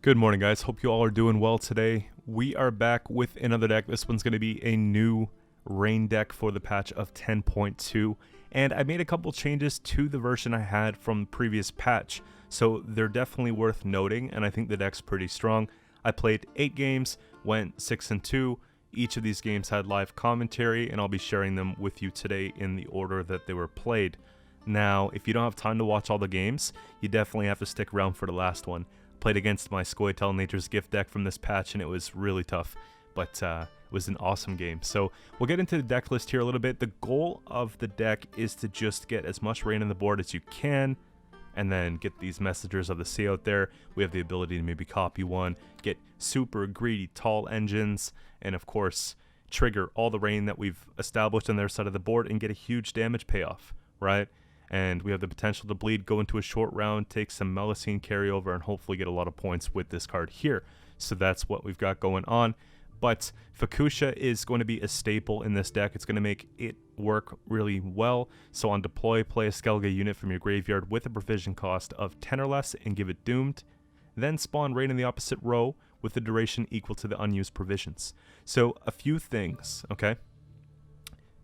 Good morning, guys. Hope you all are doing well today. We are back with another deck. This one's going to be a new Rain deck for the patch of 10.2, and I made a couple changes to the version I had from the previous patch, so they're definitely worth noting, and I think the deck's pretty strong. I played 8 games, went 6-2. Each of these games had live commentary, and I'll be sharing them with you today in the order that they were played. Now, if you don't have time to watch all the games, you definitely have to stick around for the last one. Played against my Scoia'tael Nature's Gift deck from this patch, and it was really tough, but it was an awesome game. So we'll get into the deck list here a little bit. The goal of the deck is to just get as much rain on the board as you can, and then get these Messengers of the Sea out there. We have the ability to maybe copy one, get super greedy tall engines, and of course trigger all the rain that we've established on their side of the board and get a huge damage payoff, right? And we have the potential to bleed, go into a short round, take some Melusine carryover, and hopefully get a lot of points with this card here. So that's what we've got going on. But Fukusha is going to be a staple in this deck. It's going to make it work really well. So on deploy, play a Skellige unit from your graveyard with a provision cost of 10 or less and give it Doomed. Then spawn Rain in the opposite row with the duration equal to the unused provisions. So a few things, okay?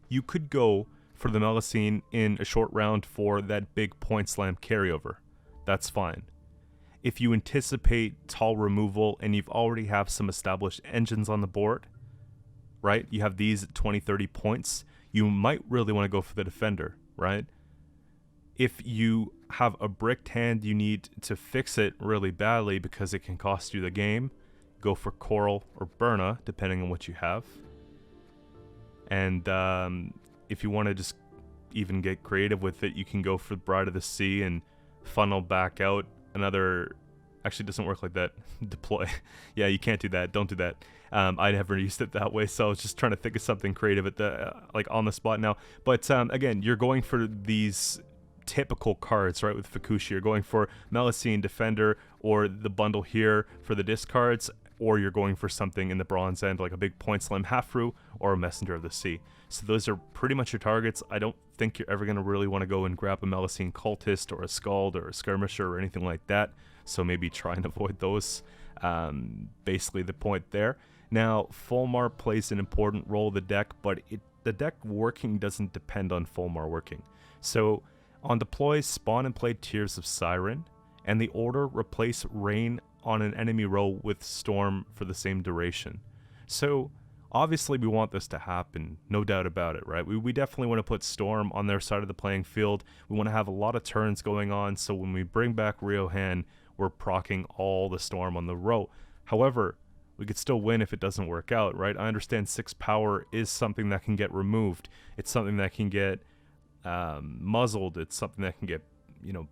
You could go for the Melusine in a short round for that big point slam carryover. That's fine. If you anticipate tall removal and you've already have some established engines on the board, right? You have these at 20-30 points, you might really want to go for the defender, right? If you have a bricked hand, you need to fix it really badly because it can cost you the game, go for Coral or Burna, depending on what you have. And if you want to just even get creative with it, you can go for Bride of the Sea and funnel back out another. Actually, it doesn't work like that. Deploy. Yeah, you can't do that. Don't do that. I never used it that way, so I was just trying to think of something creative at the like on the spot now. But again, you're going for these typical cards, right? With Fukusha, you're going for Melusine Defender or the bundle here for the discards, or you're going for something in the bronze end like a big point slam Halfru or a Messenger of the Sea. So those are pretty much your targets. I don't think you're ever going to really want to go and grab a Melusine Cultist or a Scald or a Skirmisher or anything like that. So maybe try and avoid those. Basically the point there. Now, Fulmar plays an important role in the deck, but the deck working doesn't depend on Fulmar working. So on deploy, spawn and play Tears of Siren, and the order replace Rain on an enemy row with Storm for the same duration. So obviously we want this to happen, no doubt about it, right? We definitely want to put Storm on their side of the playing field. We want to have a lot of turns going on, so when we bring back Riohan, we're proccing all the Storm on the row. However, we could still win if it doesn't work out, right? I understand 6 power is something that can get removed. It's something that can get muzzled. It's something that can get,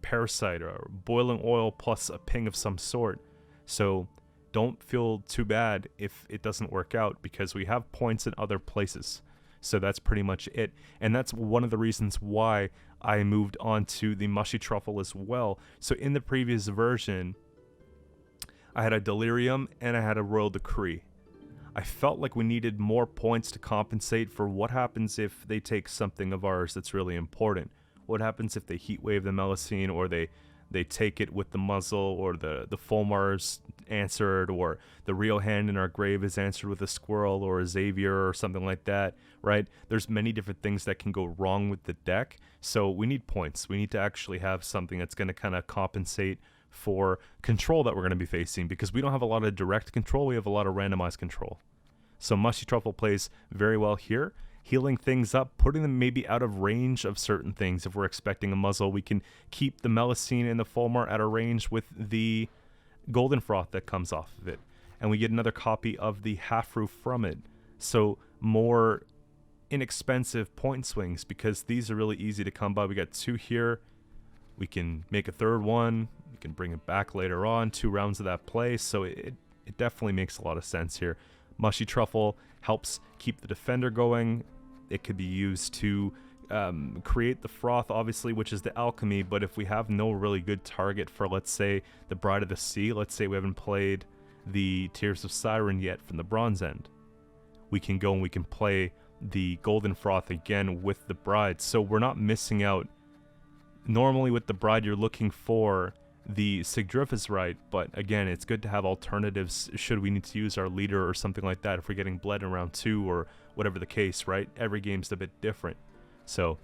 Parasite or Boiling Oil plus a ping of some sort. So don't feel too bad if it doesn't work out, because we have points in other places. So that's pretty much it. And that's one of the reasons why I moved on to the Mushy Truffle as well. So in the previous version, I had a Delirium and I had a Royal Decree. I felt like we needed more points to compensate for what happens if they take something of ours that's really important. What happens if they Heatwave the Melusine, or they take it with the muzzle, or the Fulmar's answered, or the Real Hand in our grave is answered with a Squirrel or a Xavier or something like that, right? There's many different things that can go wrong with the deck, so we need points. We need to actually have something that's going to kind of compensate for control that we're going to be facing, because we don't have a lot of direct control, we have a lot of randomized control. So Mushy Truffle plays very well here, healing things up, putting them maybe out of range of certain things. If we're expecting a muzzle, we can keep the Melusine and the Fulmar out of range with the Golden Froth that comes off of it. And we get another copy of the Halfru from it. So more inexpensive point swings, because these are really easy to come by. We got 2 here. We can make a third one. We can bring it back later on, 2 rounds of that play. So it definitely makes a lot of sense here. Mushy Truffle helps keep the defender going. It could be used to create the Froth, obviously, which is the alchemy, but if we have no really good target for, let's say, the Bride of the Sea, let's say we haven't played the Tears of Siren yet from the bronze end, we can go and we can play the Golden Froth again with the Bride, so we're not missing out. Normally with the Bride, you're looking for the Sigdriff is right, but again, it's good to have alternatives should we need to use our leader or something like that if we're getting bled in round 2 or whatever the case, right? Every game's a bit different. So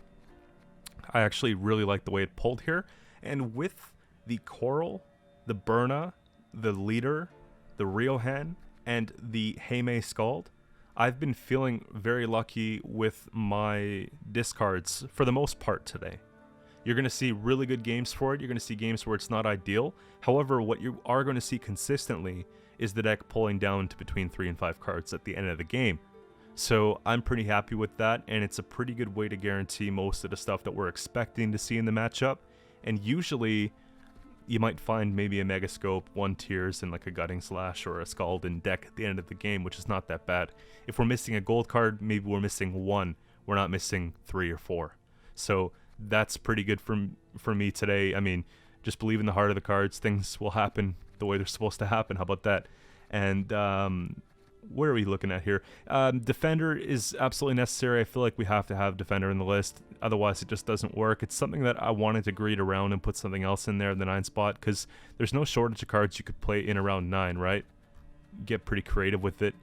I actually really like the way it pulled here. And with the Coral, the Berna, the leader, the Riohan, and the Heime Skald, I've been feeling very lucky with my discards for the most part today. You're going to see really good games for it. You're going to see games where it's not ideal. However, what you are going to see consistently is the deck pulling down to between 3 and 5 cards at the end of the game. So I'm pretty happy with that, and it's a pretty good way to guarantee most of the stuff that we're expecting to see in the matchup. And usually, you might find maybe a Megascope, 1 Tears, and like a Gutting Slash or a Scald in deck at the end of the game, which is not that bad. If we're missing a gold card, maybe we're missing 1. We're not missing 3 or 4. So that's pretty good for me today. I mean, just believe in the heart of the cards. Things will happen the way they're supposed to happen. How about that? And what are we looking at here? Defender is absolutely necessary. I feel like we have to have Defender in the list. Otherwise, it just doesn't work. It's something that I wanted to greed around and put something else in there in the 9 spot, because there's no shortage of cards you could play in around 9, right? Get pretty creative with it.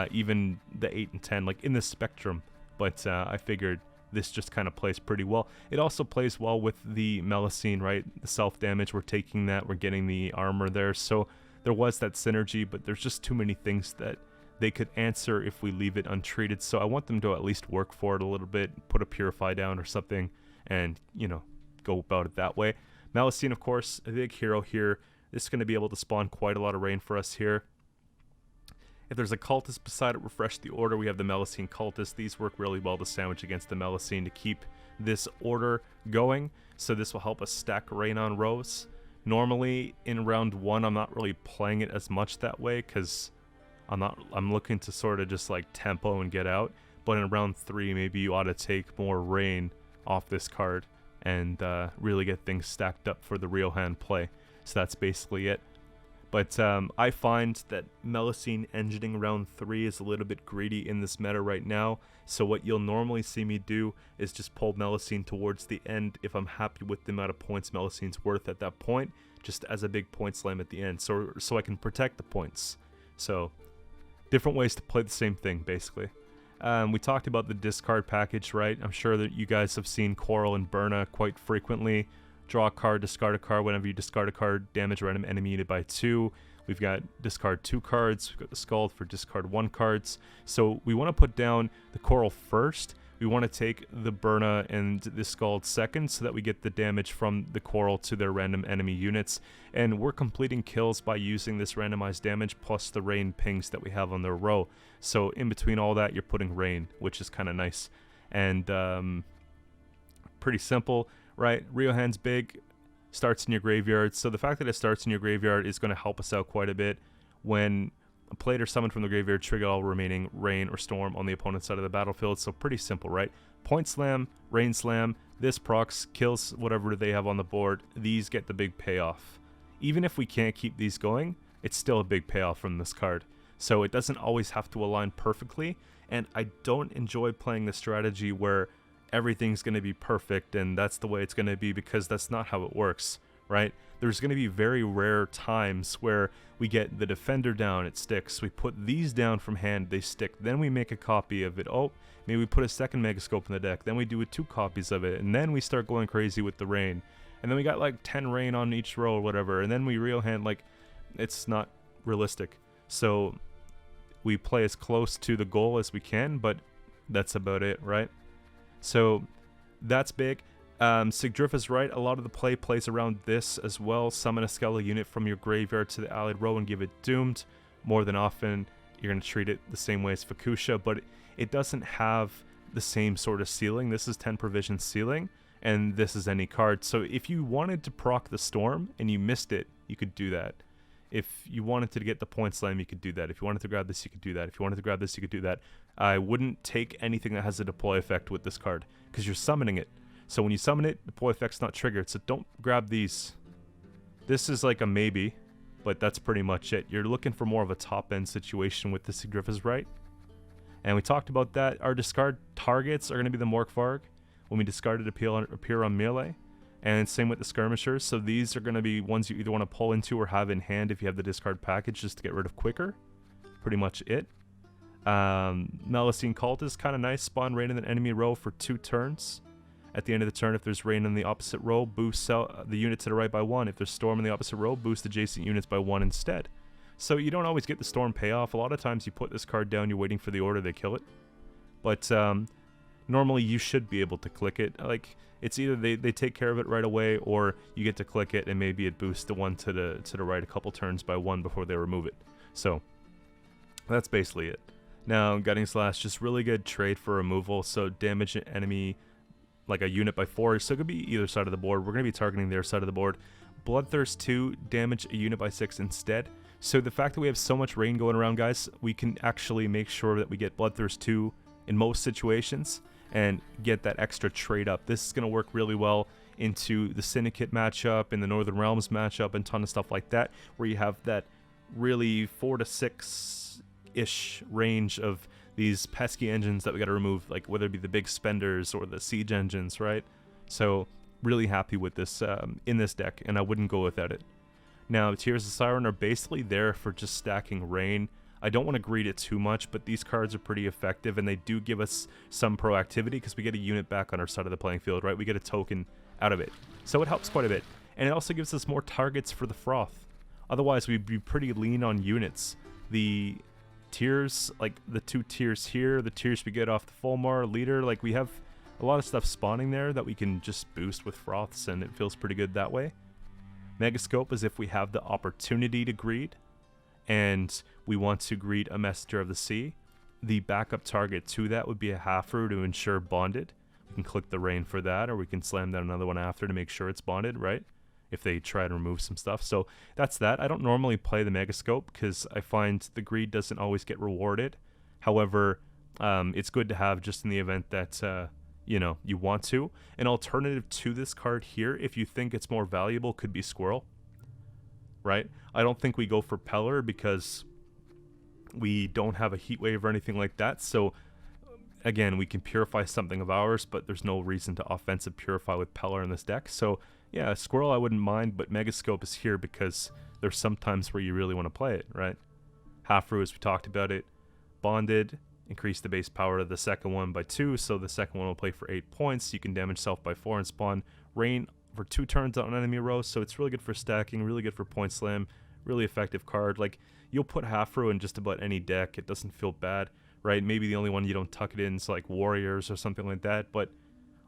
Even the 8 and 10, like in the spectrum. But I figured this just kind of plays pretty well. It also plays well with the Melusine, right? The self-damage, we're taking that, we're getting the armor there. So there was that synergy, but there's just too many things that they could answer if we leave it untreated. So I want them to at least work for it a little bit, put a Purify down or something, and, you know, go about it that way. Melusine, of course, a big hero here. This is going to be able to spawn quite a lot of rain for us here. If there's a cultist beside it, refresh the order. We have the Melusine cultist. These work really well to sandwich against the Melusine to keep this order going. So this will help us stack rain on rows. Normally in round 1, I'm not really playing it as much that way because I'm looking to sort of just like tempo and get out. But in round 3, maybe you ought to take more rain off this card and really get things stacked up for the real hand play. So that's basically it. But I find that Melusine engineering round 3 is a little bit greedy in this meta right now. So what you'll normally see me do is just pull Melusine towards the end if I'm happy with the amount of points Melusine's worth at that point, just as a big point slam at the end, so I can protect the points. So different ways to play the same thing, basically. We talked about the discard package, right? I'm sure that you guys have seen Coral and Berna quite frequently. Draw a card, discard a card. Whenever you discard a card, damage random enemy unit by 2. We've got discard 2 cards. We've got the Scald for discard 1 cards. So we want to put down the Coral first. We want to take the Berna and the Scald second so that we get the damage from the Coral to their random enemy units. And we're completing kills by using this randomized damage plus the rain pings that we have on their row. So in between all that, you're putting rain, which is kind of nice. And pretty simple. Right, Riohan's big, starts in your graveyard. So the fact that it starts in your graveyard is going to help us out quite a bit. When a played or summoned from the graveyard, trigger all remaining rain or storm on the opponent's side of the battlefield. So pretty simple, right? Point slam, rain slam, this procs, kills whatever they have on the board. These get the big payoff. Even if we can't keep these going, it's still a big payoff from this card. So it doesn't always have to align perfectly. And I don't enjoy playing the strategy where everything's going to be perfect and that's the way it's going to be, because that's not how it works, right? There's going to be very rare times where we get the defender down, it sticks. We put these down from hand, they stick. Then we make a copy of it. Oh, maybe we put a second Megascope in the deck. Then we do 2 copies of it. And then we start going crazy with the rain. And then we got like 10 rain on each row or whatever. And then we real hand, like, it's not realistic. So we play as close to the goal as we can, but that's about it, right? So that's big. Sigdriff is right. A lot of the play plays around this as well. Summon a Skellige unit from your graveyard to the allied row and give it doomed. More than often, you're going to treat it the same way as Fukusha, but it doesn't have the same sort of ceiling. This is 10 provision ceiling, and this is any card. So if you wanted to proc the storm and you missed it, you could do that. If you wanted to get the point slam, you could do that. If you wanted to grab this, you could do that. If you wanted to grab this, you could do that. I wouldn't take anything that has a deploy effect with this card, because you're summoning it. So when you summon it, deploy effect's not triggered, so don't grab these. This is like a maybe, but that's pretty much it. You're looking for more of a top-end situation with the Sigdriff is right. And we talked about that. Our discard targets are going to be the Morkvarg. When we discard it, appear on melee. And same with the skirmishers. So these are going to be ones you either want to pull into or have in hand if you have the discard package, just to get rid of quicker. Pretty much it. Melusine Cult is kind of nice. Spawn Rain in an enemy row for 2 turns. At the end of the turn, if there's Rain in the opposite row, boost the unit to the right by 1. If there's Storm in the opposite row, boost adjacent units by 1 instead. So you don't always get the Storm payoff. A lot of times you put this card down, you're waiting for the order, they kill it. But normally you should be able to click it. Like, it's either they take care of it right away, or you get to click it and maybe it boosts the one to the right a couple turns by 1 before they remove it. So that's basically it. Now, Gutting Slash, just really good trade for removal. So damage an enemy like a unit by 4. So it could be either side of the board. We're going to be targeting their side of the board. Bloodthirst 2, damage a unit by 6 instead. So the fact that we have so much rain going around, guys, we can actually make sure that we get Bloodthirst 2 in most situations and get that extra trade up. This is going to work really well into the Syndicate matchup, in the Northern Realms matchup, and a ton of stuff like that, where you have that really 4 to 6-ish range of these pesky engines that we got to remove, like whether it be the big spenders or the siege engines, right? So really happy with this in this deck, and I wouldn't go without it. Now, Tears of Siren are basically there for just stacking rain. I don't want to greed it too much, but these cards are pretty effective, and they do give us some proactivity because we get a unit back on our side of the playing field, right? We get a token out of it. So it helps quite a bit. And it also gives us more targets for the Froth. Otherwise, we'd be pretty lean on units. The tiers, like the 2 tiers here, the tiers we get off the Fulmar leader, like we have a lot of stuff spawning there that we can just boost with Froths, and it feels pretty good that way. Megascope is if we have the opportunity to greed, and we want to greed a Messenger of the Sea. The backup target to that would be a Halfru to ensure bonded. We can click the Rain for that, or we can slam down another one after to make sure it's bonded, right? If they try to remove some stuff. So that's that. I don't normally play the Megascope because I find the greed doesn't always get rewarded. However, it's good to have just in the event that you know, you want to. An alternative to this card here, if you think it's more valuable, could be Squirrel, right? I don't think we go for Peller because we don't have a Heat Wave or anything like that. So again, we can purify something of ours, but there's no reason to offensive purify with Peller in this deck. So yeah, Squirrel I wouldn't mind, but Megascope is here because there's some times where you really want to play it, right? Halfru, as we talked about it. Bonded, increase the base power of the second one by 2, so the second one will play for 8 points. You can damage self by 4 and spawn Rain for 2 turns on enemy row, so it's really good for stacking, really good for point slam, really effective card. Like, you'll put Halfru in just about any deck. It doesn't feel bad, right? Maybe the only one you don't tuck it in is like Warriors or something like that, but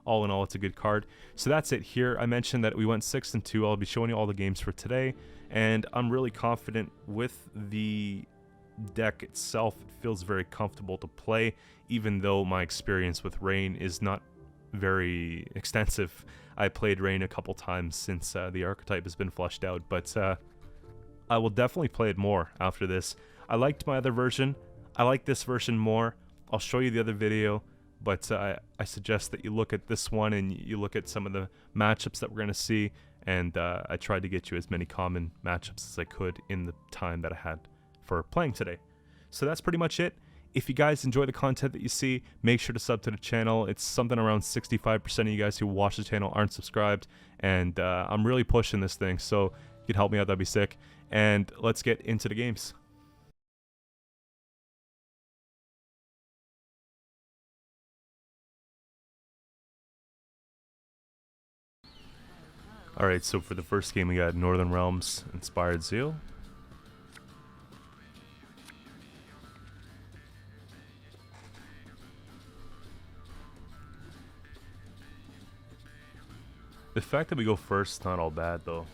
all in all, it's a good card. So that's it here. I mentioned that we went 6-2. I'll be showing you all the games for today, and I'm really confident with the deck itself. It feels very comfortable to play, even though my experience with Rain is not very extensive. I played Rain a couple times since the archetype has been flushed out, but I will definitely play it more after this. I liked my other version. I like this version more. I'll show you the other video, but I suggest that you look at this one and you look at some of the matchups that we're going to see, and I tried to get you as many common matchups as I could in the time that I had for playing today. So that's pretty much it. If you guys enjoy the content that you see, make sure to sub to the channel. It's something around 65% of you guys who watch the channel aren't subscribed, and I'm really pushing this thing, so if you could help me out, that'd be sick. And let's get into the games. Alright, so for the first game we got Northern Realms Inspired Zeal. The fact that we go first, not all bad though.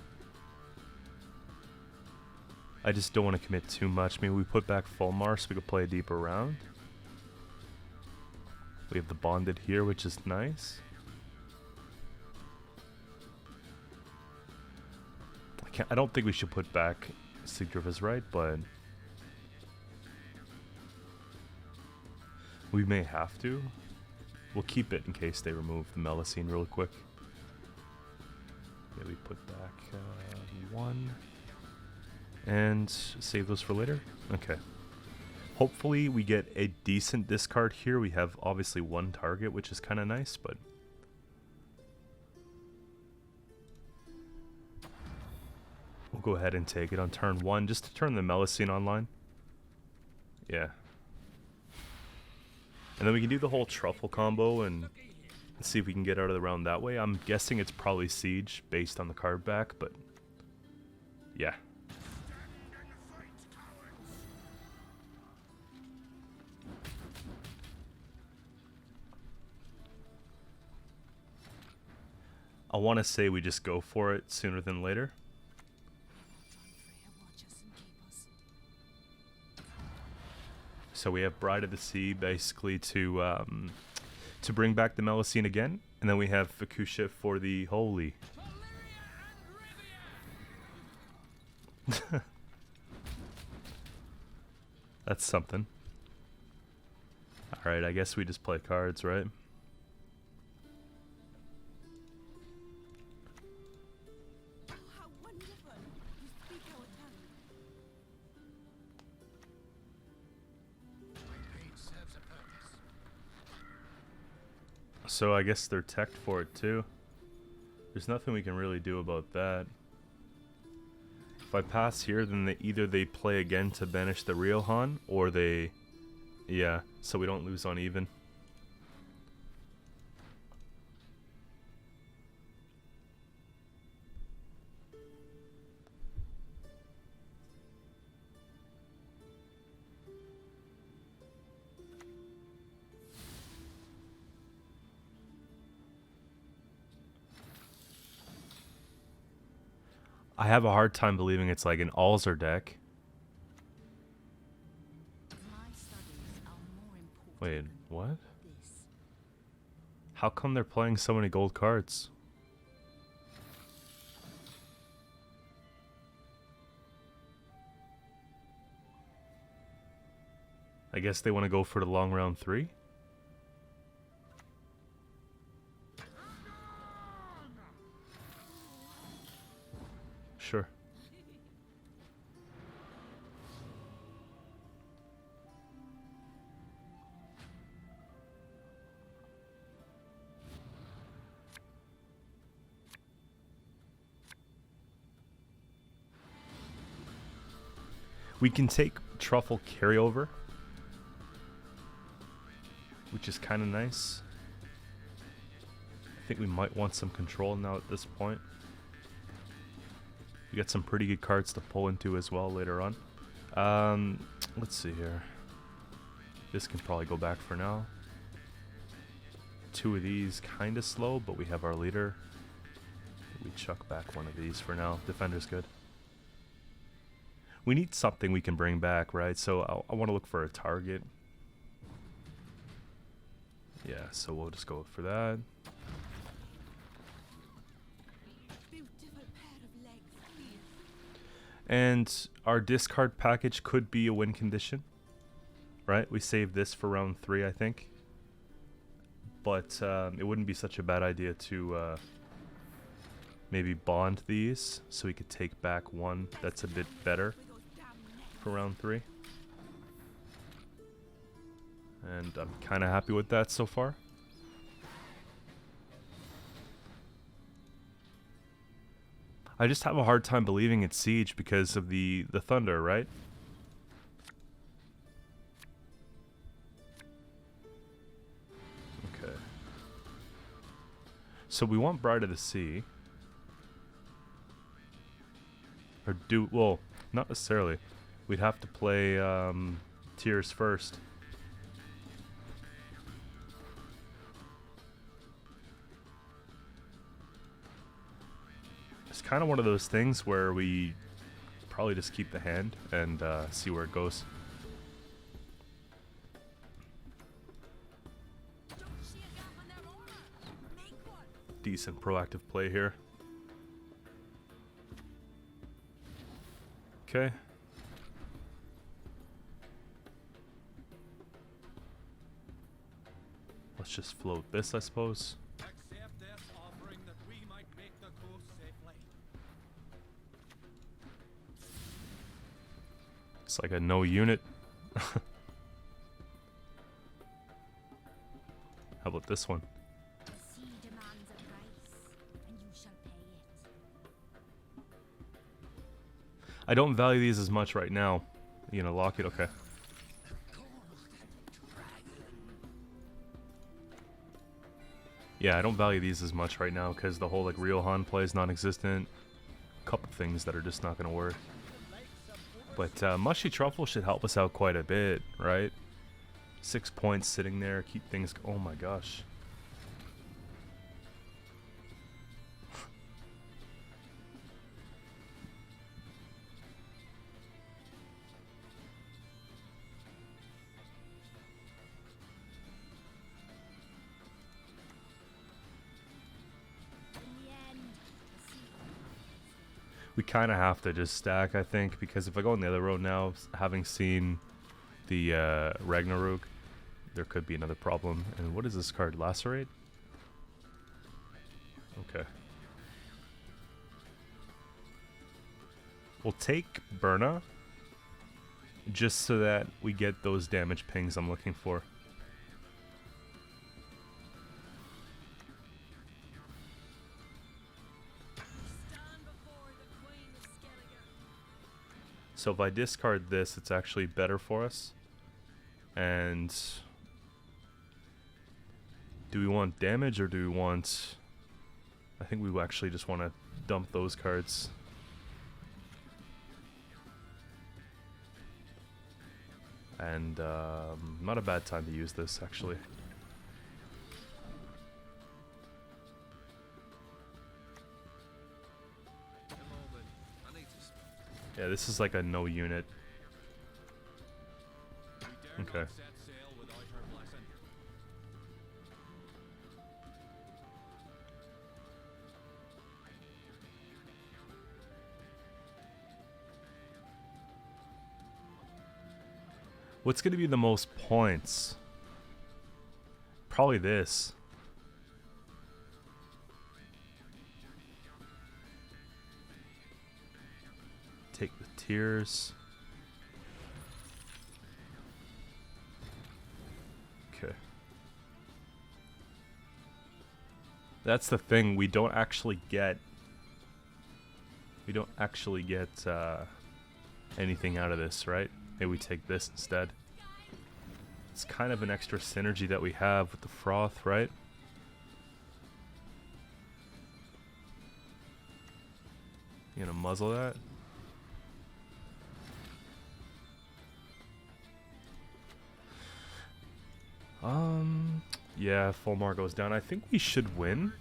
I just don't want to commit too much. Maybe we put back Fulmar so we could play a deeper round. We have the Bonded here, which is nice. I don't think we should put back Sigdrifa's right, but we may have to. We'll keep it in case they remove the Melusine real quick. Yeah, we put back 1 and save those for later. Okay. Hopefully we get a decent discard here. We have obviously 1 target, which is kind of nice, but We'll go ahead and take it on turn 1 just to turn the Melusine online. Yeah. And then we can do the whole truffle combo and see if we can get out of the round that way. I'm guessing it's probably Siege based on the card back, but yeah. I want to say we just go for it sooner than later. So we have Bride of the Sea basically to bring back the Melusine again, and then we have Fukusha for the holy. That's something. Alright, I guess we just play cards, right? So I guess they're teched for it too. There's nothing we can really do about that. If I pass here, then either they play again to banish the real Han, or they... Yeah, so we don't lose on even. I have a hard time believing it's like an Alzer deck. Wait, what? How come they're playing so many gold cards? I guess they want to go for the long round 3? Sure. We can take Truffle Carryover, which is kind of nice. I think we might want some control now at this point. We got some pretty good cards to pull into as well later on. Let's see here. This can probably go back for now. 2 of these kind of slow, but we have our leader. We chuck back 1 of these for now. Defender's good. We need something we can bring back, right? So I want to look for a target. Yeah, so we'll just go for that. And our discard package could be a win condition, right? We save this for round 3, I think. But it wouldn't be such a bad idea to maybe bond these so we could take back 1 that's a bit better for round 3. And I'm kind of happy with that so far. I just have a hard time believing it's Siege because of the thunder, right? Okay. So we want Bride of the Sea. Or well, not necessarily. We'd have to play Tears first. It's kind of one of those things where we probably just keep the hand and see where it goes. Decent proactive play here. Okay. Let's just float this, I suppose. Accept this offering that we might make the coast safely. It's like a no unit. How about this one? The sea demands a price, and you shall pay it. I don't value these as much right now. You know, lock it, okay. Yeah, I don't value these as much right now because the whole like Riohan play is non-existent. Couple things that are just not gonna work. But Mushy Truffle should help us out quite a bit, right? 6 points sitting there, keep things. Oh my gosh. We kind of have to just stack, I think, because if I go on the other road now, having seen the Ragnarok, there could be another problem. And what is this card? Lacerate? Okay. We'll take Burna, just so that we get those damage pings I'm looking for. So if I discard this, it's actually better for us. And do we want damage or do we want... I think we actually just want to dump those cards. And not a bad time to use this, actually. Yeah, this is like a no unit. Okay. What's going to be the most points? Probably this. Take the tears. Okay. That's the thing, we don't actually get anything out of this, right? Maybe we take this instead. It's kind of an extra synergy that we have with the froth, right? You gonna muzzle that? Yeah, Fulmar goes down. I think we should win.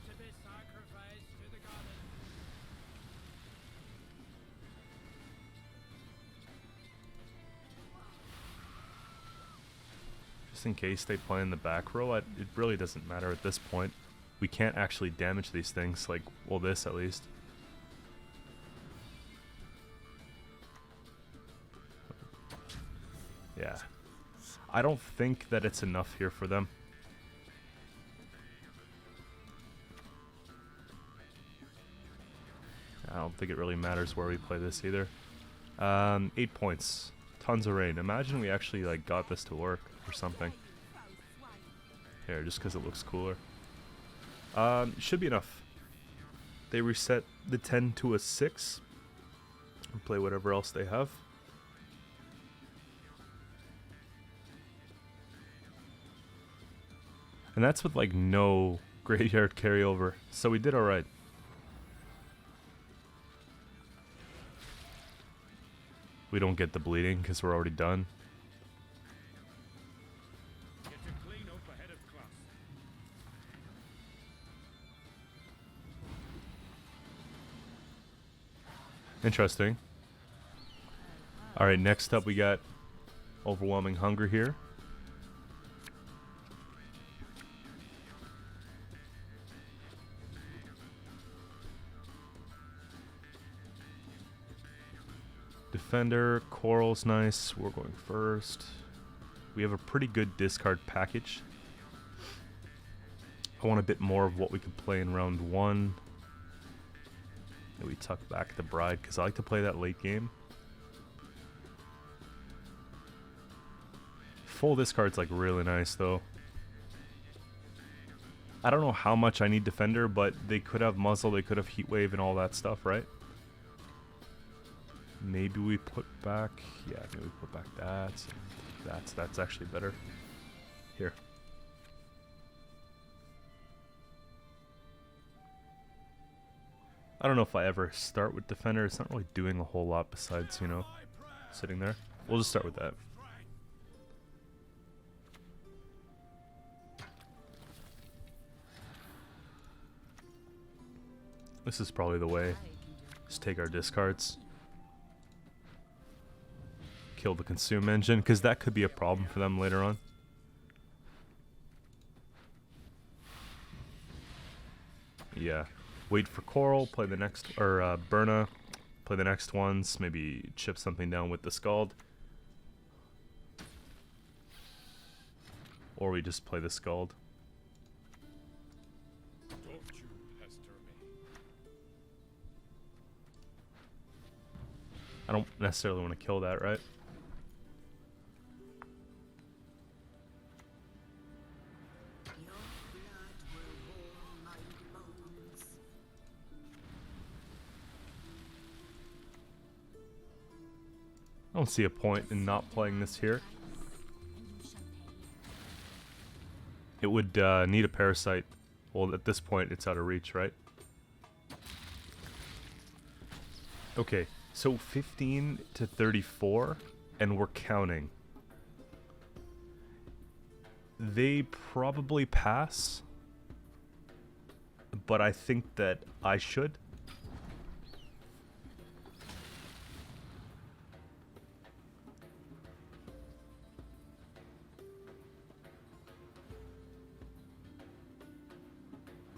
Just in case they play in the back row, it really doesn't matter at this point. We can't actually damage these things, like, well, this at least. Yeah. I don't think that it's enough here for them. I don't think it really matters where we play this either. 8 points. Tons of rain. Imagine we actually like got this to work or something. Here, just because it looks cooler. Should be enough. They reset the 10 to a 6. And play whatever else they have. And that's with like no graveyard carryover. So we did alright. We don't get the bleeding because we're already done. Interesting. Alright, next up we got Overwhelming Hunger here. Defender, Coral's nice. We're going first. We have a pretty good discard package. I want a bit more of what we could play in round 1. Maybe tuck back the Bride, because I like to play that late game. Full discard's like really nice though. I don't know how much I need Defender, but they could have Muzzle, they could have Heat Wave and all that stuff, right? Maybe we put back, yeah, maybe we put back that. That's actually better. Here. I don't know if I ever start with defender. It's not really doing a whole lot besides, you know, sitting there. We'll just start with that. This is probably the way. Just take our discards. Kill the consume engine, because that could be a problem for them later on. Yeah. Wait for Coral, play the next, or Burna, play the next ones, maybe chip something down with the Scald. Or we just play the Scald. Don't you pester me. I don't necessarily want to kill that, right? I don't see a point in not playing this here. It would need a parasite. Well, at this point, it's out of reach, right? Okay, so 15 to 34, and we're counting. They probably pass, but I think that I should.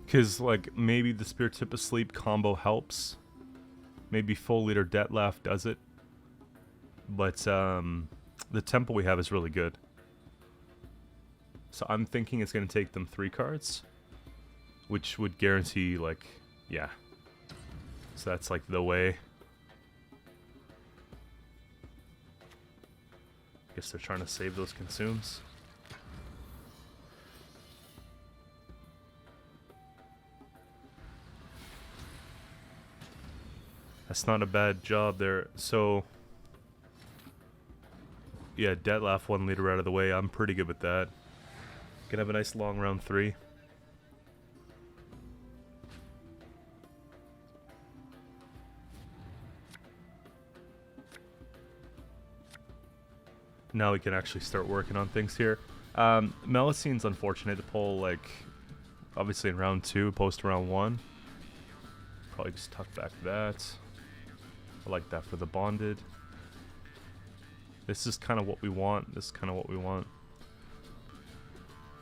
Because, like, maybe the Spirit Tip Asleep combo helps. Maybe Full Leader Detlef does it. But, the tempo we have is really good. So I'm thinking it's going to take them 3 cards. Which would guarantee, like, yeah. So that's, like, the way. Guess they're trying to save those consumes. That's not a bad job there. So, yeah, Detlef 1 leader out of the way. I'm pretty good with that. Gonna have a nice long round 3. Now we can actually start working on things here. Melicene's unfortunate to pull, like, obviously in round 2, post round 1. Probably just tuck back that. I like that for the bonded. This is kind of what we want. This is kind of what we want.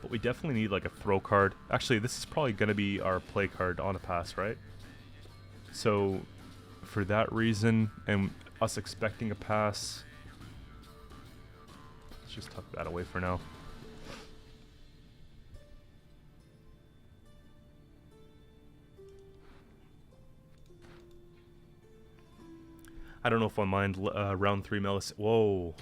But we definitely need like a throw card. Actually, this is probably going to be our play card on a pass, right? So, for that reason, and us expecting a pass, let's just tuck that away for now. I don't know if I mind round 3 Melis. Whoa.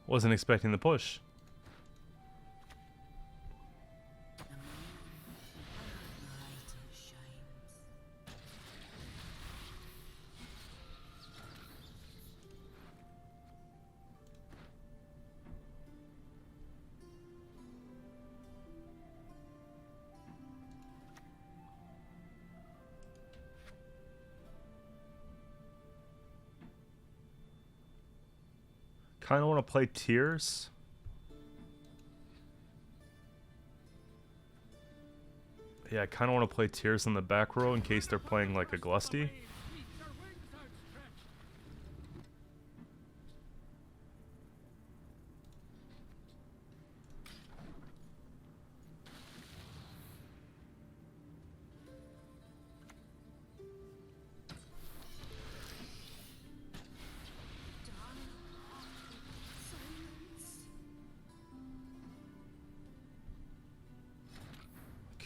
Wasn't expecting the push. Kind of want to play Tears. Yeah, I kind of want to play Tears in the back row in case they're playing like a Glusty.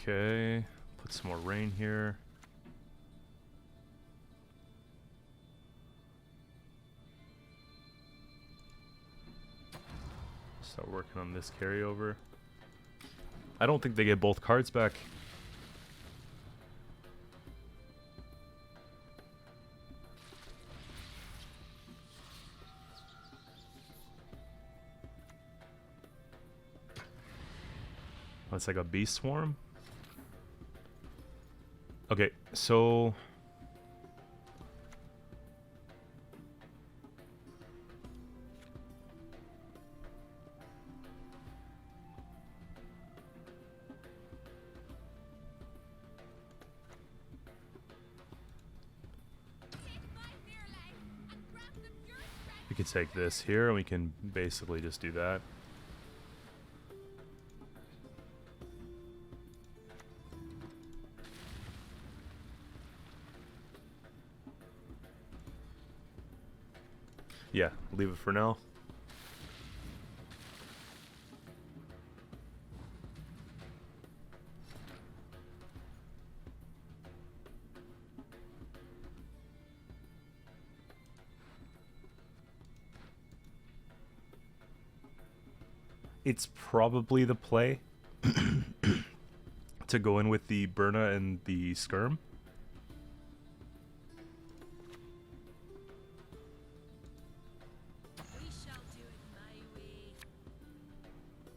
Okay, put some more rain here. Start working on this carryover. I don't think they get both cards back. Oh, it's like a beast swarm. Okay, so we could take this here and we can basically just do that. Yeah, leave it for now. It's probably the play to go in with the Burna and the Skirm.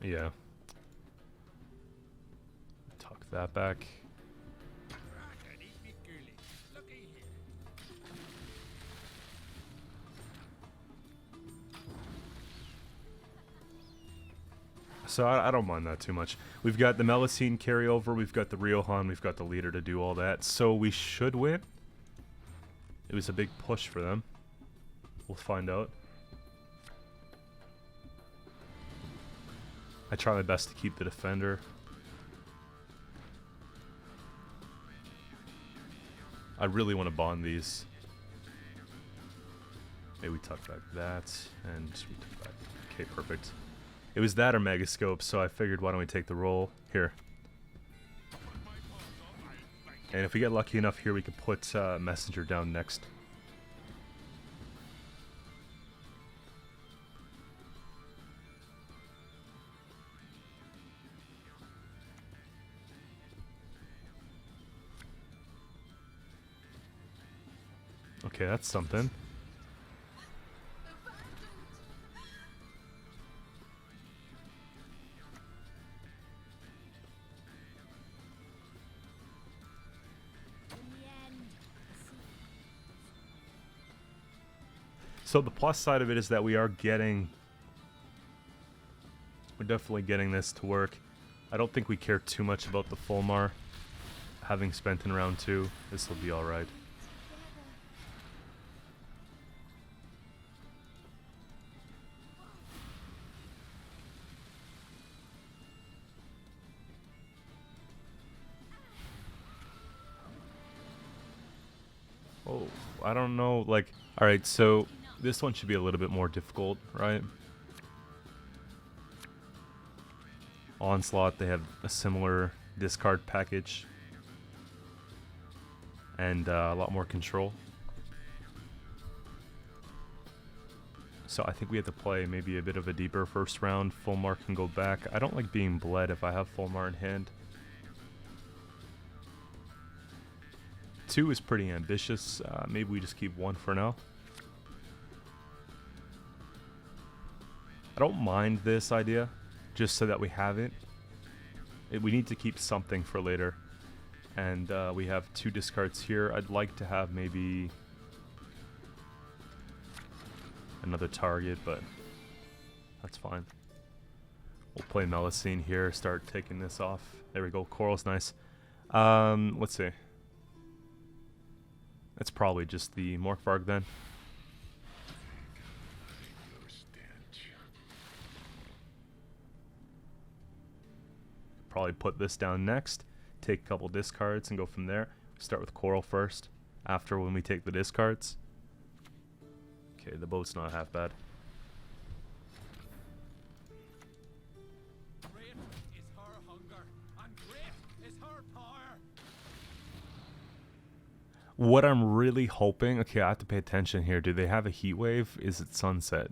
Yeah. Tuck that back. So I don't mind that too much. We've got the Melusine carryover, we've got the Riohan, we've got the leader to do all that. So we should win. It was a big push for them. We'll find out. I try my best to keep the defender. I really want to bond these. Maybe we tuck back that, and we tuck back. Okay, perfect. It was that or Megascope, so I figured why don't we take the roll here. And if we get lucky enough here, we could put Messenger down next. Okay, that's something. So the plus side of it is that we're definitely getting this to work. I don't think we care too much about the Fulmar. Having spent in round 2, this will be alright. Oh, I don't know, like, alright, so this one should be a little bit more difficult, right? Onslaught, they have a similar discard package. And a lot more control. So I think we have to play maybe a bit of a deeper first round. Fulmar can go back. I don't like being bled if I have Fulmar in hand. 2 is pretty ambitious. Maybe we just keep 1 for now. I don't mind this idea, just so that we have it. We need to keep something for later. And we have 2 discards here. I'd like to have maybe another target, but that's fine. We'll play Melusine here, start taking this off. There we go, Coral's nice. Let's see. That's probably just the Morkvarg then. Probably put this down next, take a couple discards and go from there. Start with Coral first, after when we take the discards. Okay, the boat's not half bad. Great is her hunger, and great is her power. What I'm really hoping... Okay, I have to pay attention here. Do they have a heat wave? Is it sunset?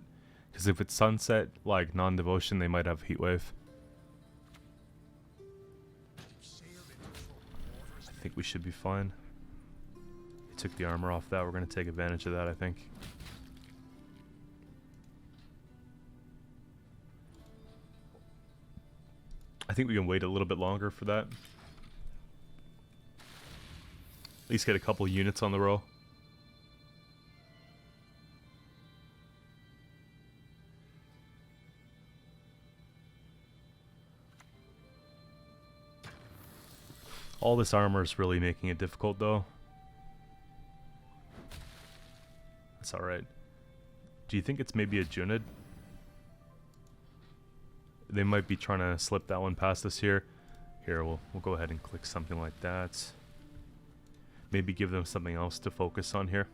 Because if it's sunset, like non-devotion, they might have heat wave. I think we should be fine. They took the armor off that. We're going to take advantage of that, I think. I think we can wait a little bit longer for that. At least get a couple units on the row. All this armor is really making it difficult, though. That's alright. Do you think it's maybe a Junid? They might be trying to slip that one past us here. Here, we'll go ahead and click something like that. Maybe give them something else to focus on here.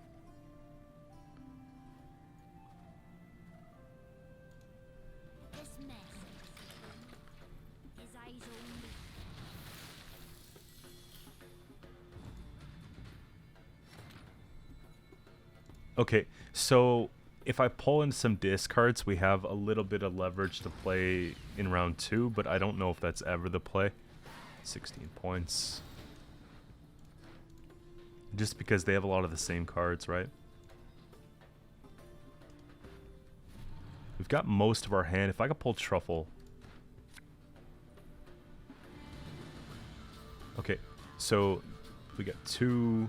Okay, so if I pull in some discards, we have a little bit of leverage to play in round 2, but I don't know if that's ever the play. 16 points. Just because they have a lot of the same cards, right? We've got most of our hand. If I could pull Truffle. Okay, so we got 2,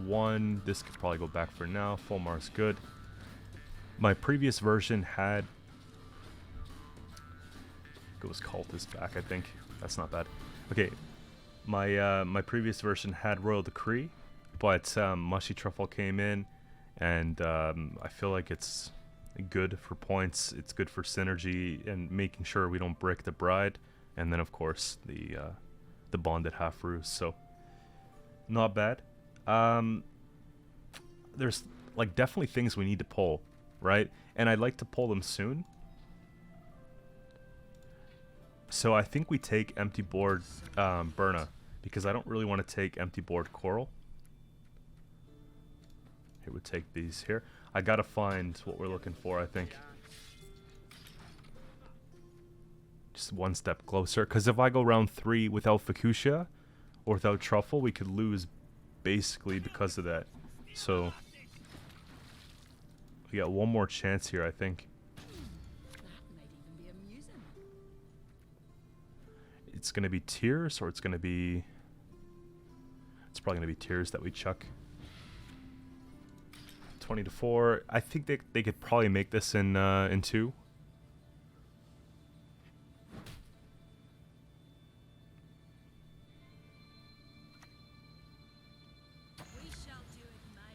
1. This could probably go back for now. Full Mars good. My previous version had... Goes Cultist back, I think. That's not bad. Okay, my previous version had Royal Decree, but Mushy Truffle came in, and I feel like it's good for points. It's good for synergy and making sure we don't break the bride, and then of course the bonded half ruse. So not bad. There's like definitely things we need to pull, right? And I'd like to pull them soon. So I think we take empty board Burna, because I don't really want to take empty board Coral. Here, we take these here. I gotta find what we're looking for, I think. Just one step closer, because if I go round 3 without Fuchsia or without Truffle, we could lose basically because of that. So we got one more chance here, I think. It's gonna be Tears, or it's gonna be... It's probably gonna be Tears that we chuck. 20-4. I think they could probably make this in 2.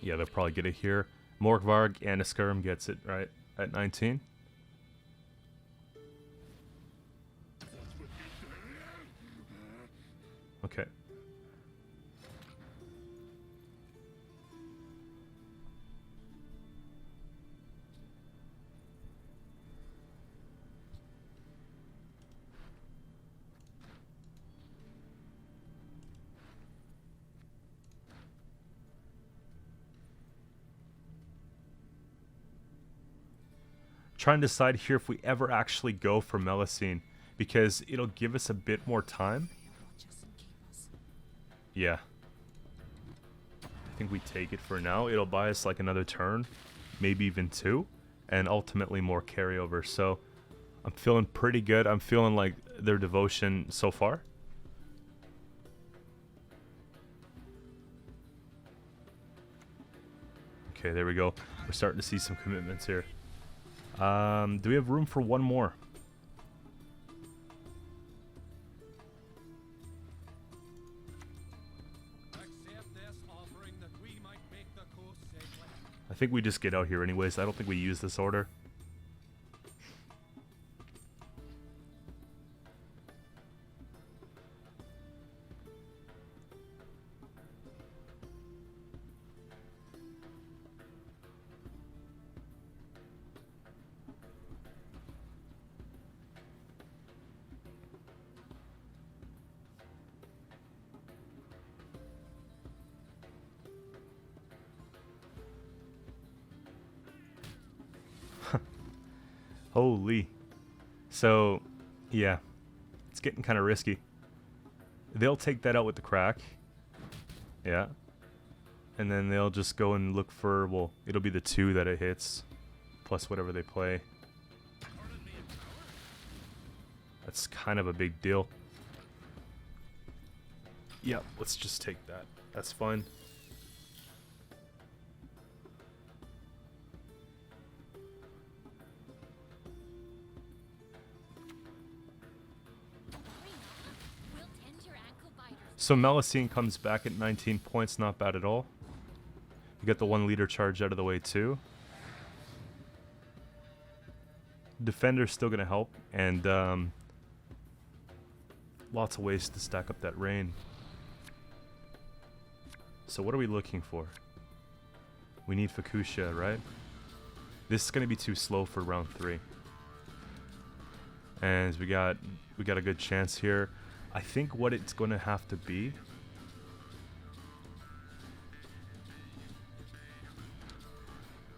Yeah, they'll probably get it here. Morgvarg and Iskarim gets it, right? At 19. Okay. Trying to decide here if we ever actually go for Melusine, because it'll give us a bit more time. Yeah. I think we take it for now. It'll buy us like another turn, maybe even 2, and ultimately more carryover. So I'm feeling pretty good. I'm feeling like their devotion so far. Okay, there we go. We're starting to see some commitments here. Do we have room for one more? I think we just get out here anyways. I don't think we use this order. Holy. So, yeah. It's getting kind of risky. They'll take that out with the crack. Yeah. And then they'll just go and look for, well, it'll be the 2 that it hits. Plus whatever they play. That's kind of a big deal. Yeah, let's just take that. That's fine. So Melusine comes back at 19 points, not bad at all. You get the 1 leader charge out of the way too. Defender's still gonna help, and lots of ways to stack up that rain. So what are we looking for? We need Fuchsia, right? This is gonna be too slow for round 3. And we got a good chance here. I think what it's gonna have to be,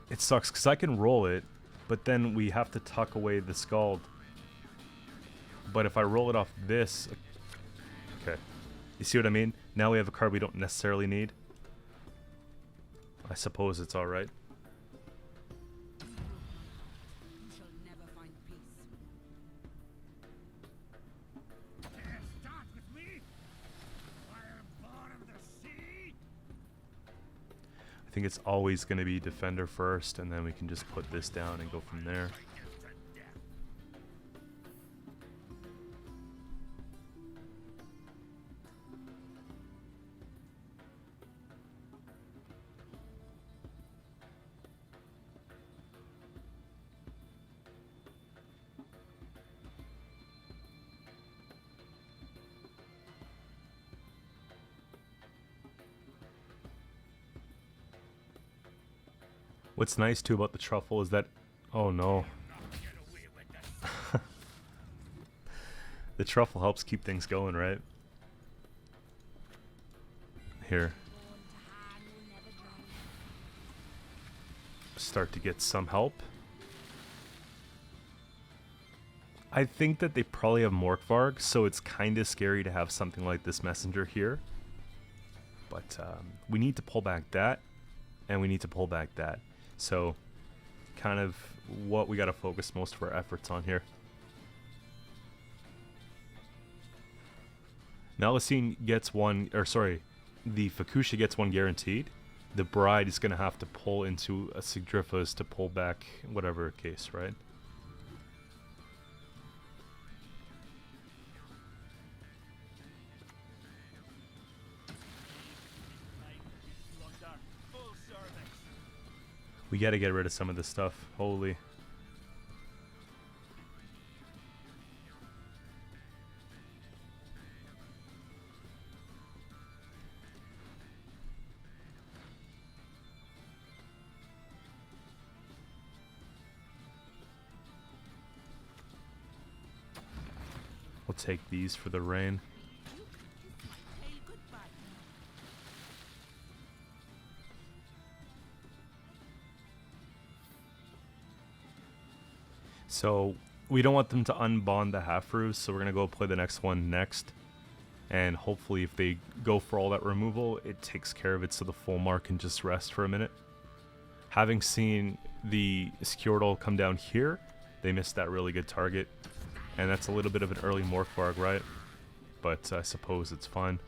it sucks because I can roll it, but then we have to tuck away the Scald. But if I roll it off this, okay, you see what I mean? Now we have a card we don't necessarily need. I suppose it's all right. I think it's always going to be defender first, and then we can just put this down and go from there. What's nice too about the truffle is that, oh no, the truffle helps keep things going, right? Here, start to get some help. I think that they probably have Morkvarg, so it's kind of scary to have something like this messenger here. But we need to pull back that, and we need to pull back that. So, kind of what we got to focus most of our efforts on here. Melusine gets 1, or sorry, the Fuchsia gets 1 guaranteed. The Bride is going to have to pull into a Sigdrifa's to pull back whatever case, right? We gotta get rid of some of this stuff. Holy. We'll take these for the rain. So we don't want them to unbond the half-roofs, so we're going to go play the next one next. And hopefully if they go for all that removal, it takes care of it so the full mark can just rest for a minute. Having seen the Scoia'tael come down here, they missed that really good target. And that's a little bit of an early Morkvarg, right? But I suppose it's fine.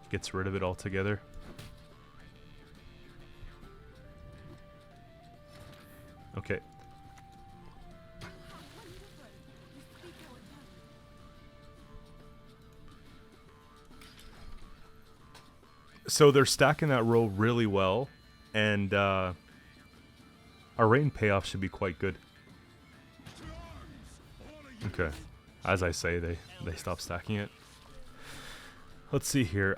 Gets rid of it altogether. Okay. So they're stacking that row really well, and our rain payoff should be quite good. Okay. As I say, they stop stacking it. Let's see here.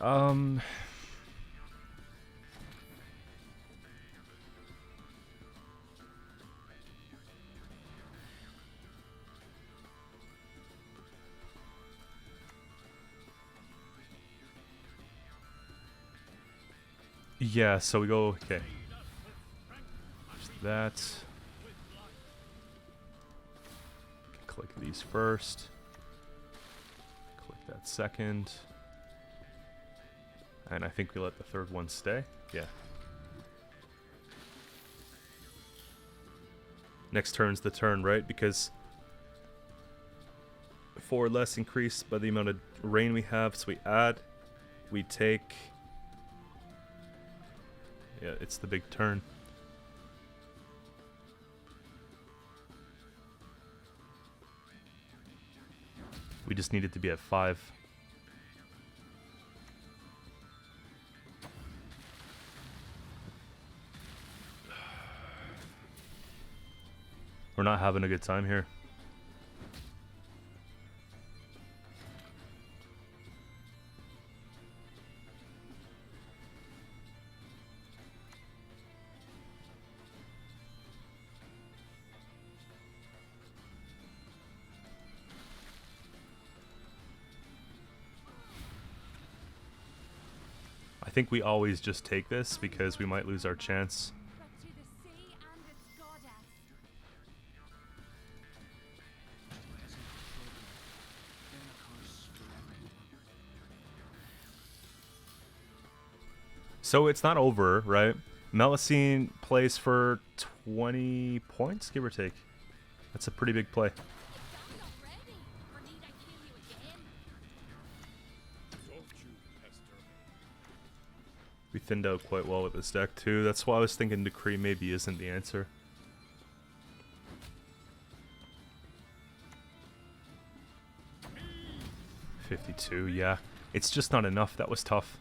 Yeah, so we go, okay. That. Click these first. Click that second. And I think we let the third one stay. Yeah. Next turn's the turn, right? Because 4 less increase by the amount of rain we have, so we add, we take. Yeah, it's the big turn. We just need it to be at 5. We're not having a good time here. I think we always just take this because we might lose our chance. But to the sea and its goddess. So it's not over, right? Melusine plays for 20 points, give or take. That's a pretty big play. Done already. Or need I kill you again? We thinned out quite well with this deck too. That's why I was thinking Decree maybe isn't the answer. $52, yeah. It's just not enough. That was tough.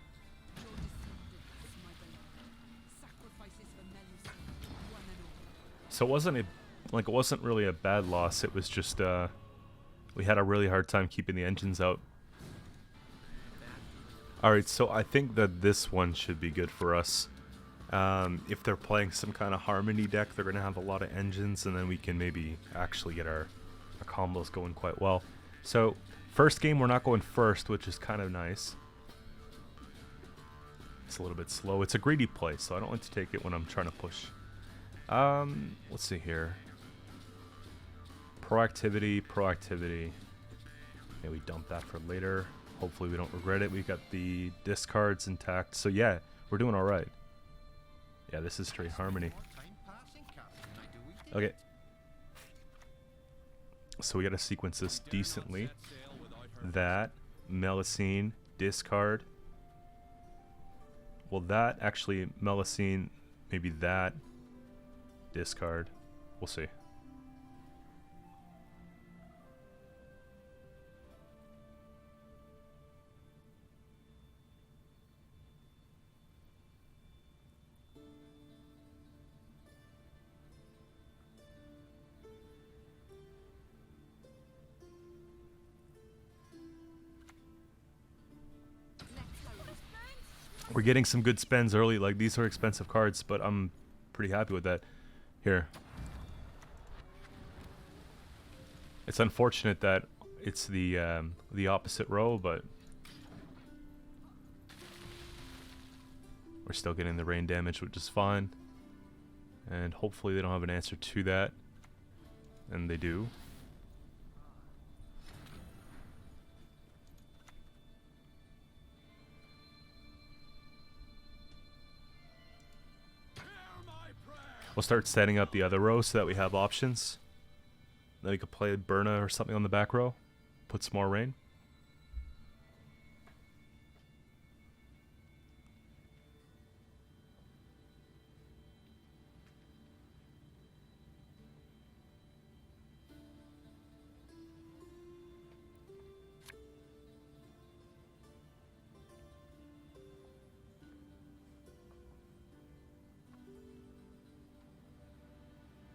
So it wasn't really a bad loss. It was just we had a really hard time keeping the engines out. Alright, so I think that this one should be good for us. If they're playing some kind of Harmony deck, they're going to have a lot of engines, and then we can maybe actually get our combos going quite well. So, first game we're not going first, which is kind of nice. It's a little bit slow. It's a greedy play, so I don't like to take it when I'm trying to push. Let's see here. Proactivity. Maybe we dump that for later. Hopefully we don't regret it. We got the discards intact. So yeah, we're doing alright. Yeah, this is straight Harmony. Okay. So we gotta sequence this decently. That, Melusine, discard. Well, that, actually, Melusine, maybe that, discard. We'll see. We're getting some good spends early. Like, these are expensive cards, but I'm pretty happy with that. Here. It's unfortunate that it's the opposite row, but we're still getting the rain damage, which is fine. And hopefully they don't have an answer to that. And they do. We'll start setting up the other row so that we have options. Then we could play Burna or something on the back row. Put some more rain.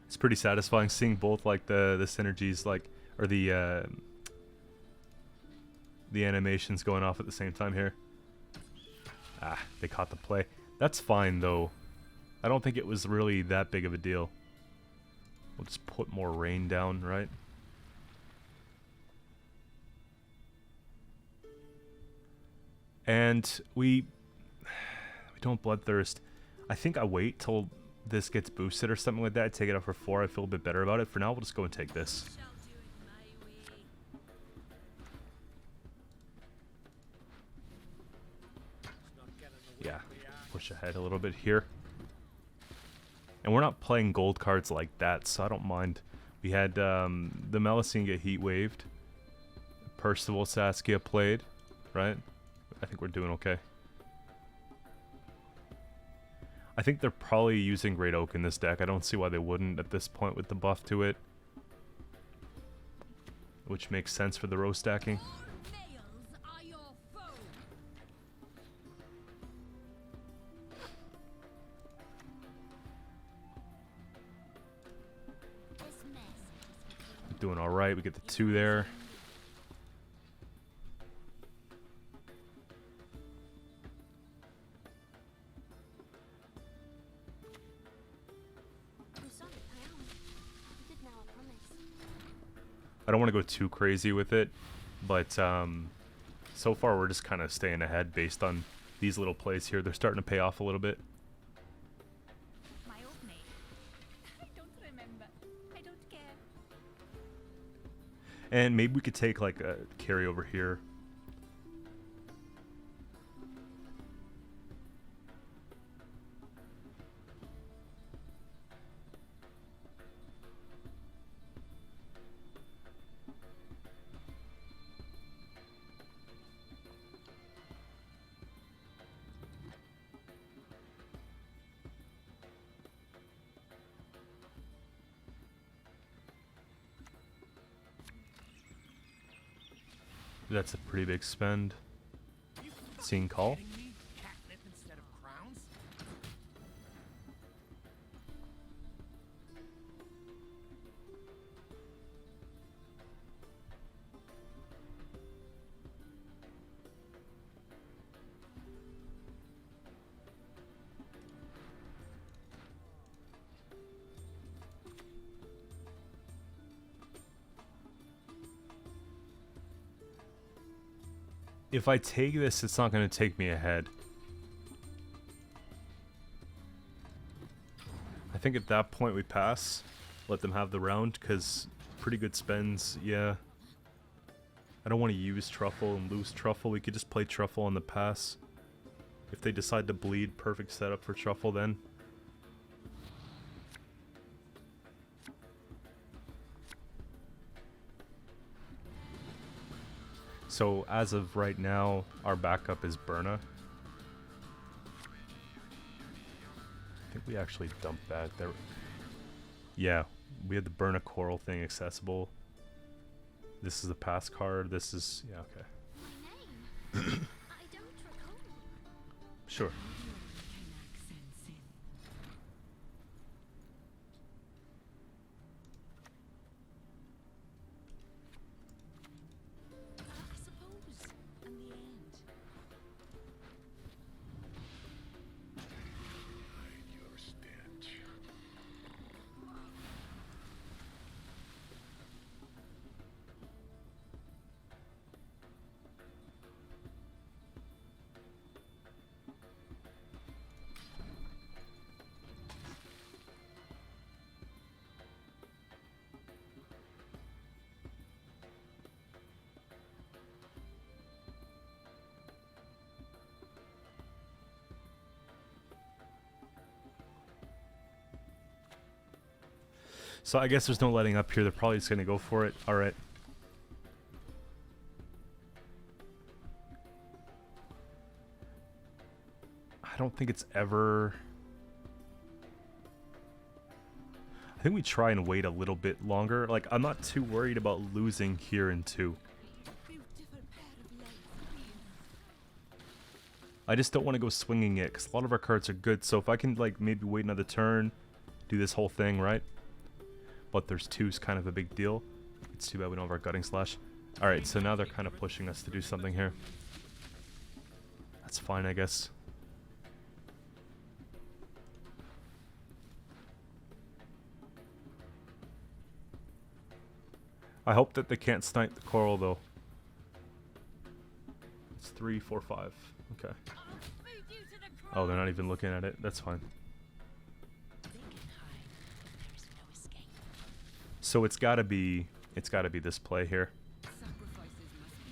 It's pretty satisfying seeing both like the synergies, like, or the animations going off at the same time here. Ah, they caught the play. That's fine though. I don't think it was really that big of a deal. We'll just put more rain down, right? And we don't Bloodthirst. I think I wait till this gets boosted or something like that. Take it up for 4. I feel a bit better about it. For now, we'll just go and take this. Shall do it my push ahead a little bit here. And we're not playing gold cards like that, so I don't mind. We had the Melusine get heat waved. Percival Saskia played, right? I think we're doing okay. I think they're probably using Great Oak in this deck. I don't see why they wouldn't at this point with the buff to it. Which makes sense for the row stacking. Nails are your foe. This mess. Doing alright, we get the 2 there. I don't want to go too crazy with it, but so far we're just kind of staying ahead based on these little plays here. They're starting to pay off a little bit. My old mate. I don't remember. I don't care. And maybe we could take like a carry over here. That's a pretty big spend. Seeing call. Catnip instead of crowns? If I take this, it's not going to take me ahead. I think at that point we pass. Let them have the round, because pretty good spends, yeah. I don't want to use Truffle and lose Truffle. We could just play Truffle on the pass. If they decide to bleed, perfect setup for Truffle then. So as of right now, our backup is Berna. I think we actually dumped that. There. Yeah, we had the Berna Coral thing accessible. This is the pass card. This is, yeah, okay. My name? I don't recall. Sure. I suppose, in the end. Your stench. So I guess there's no letting up here. They're probably just going to go for it. All right. I don't think it's ever... I think we try and wait a little bit longer. Like, I'm not too worried about losing here in 2. I just don't want to go swinging it, because a lot of our cards are good. So if I can, like, maybe wait another turn, do this whole thing, right? But there's 2 is kind of a big deal. It's too bad we don't have our Gutting Slash. Alright, so now they're kind of pushing us to do something here. That's fine, I guess. I hope that they can't snipe the Coral, though. It's 3, 4, 5. Okay. Oh, they're not even looking at it. That's fine. So it's gotta be this play here.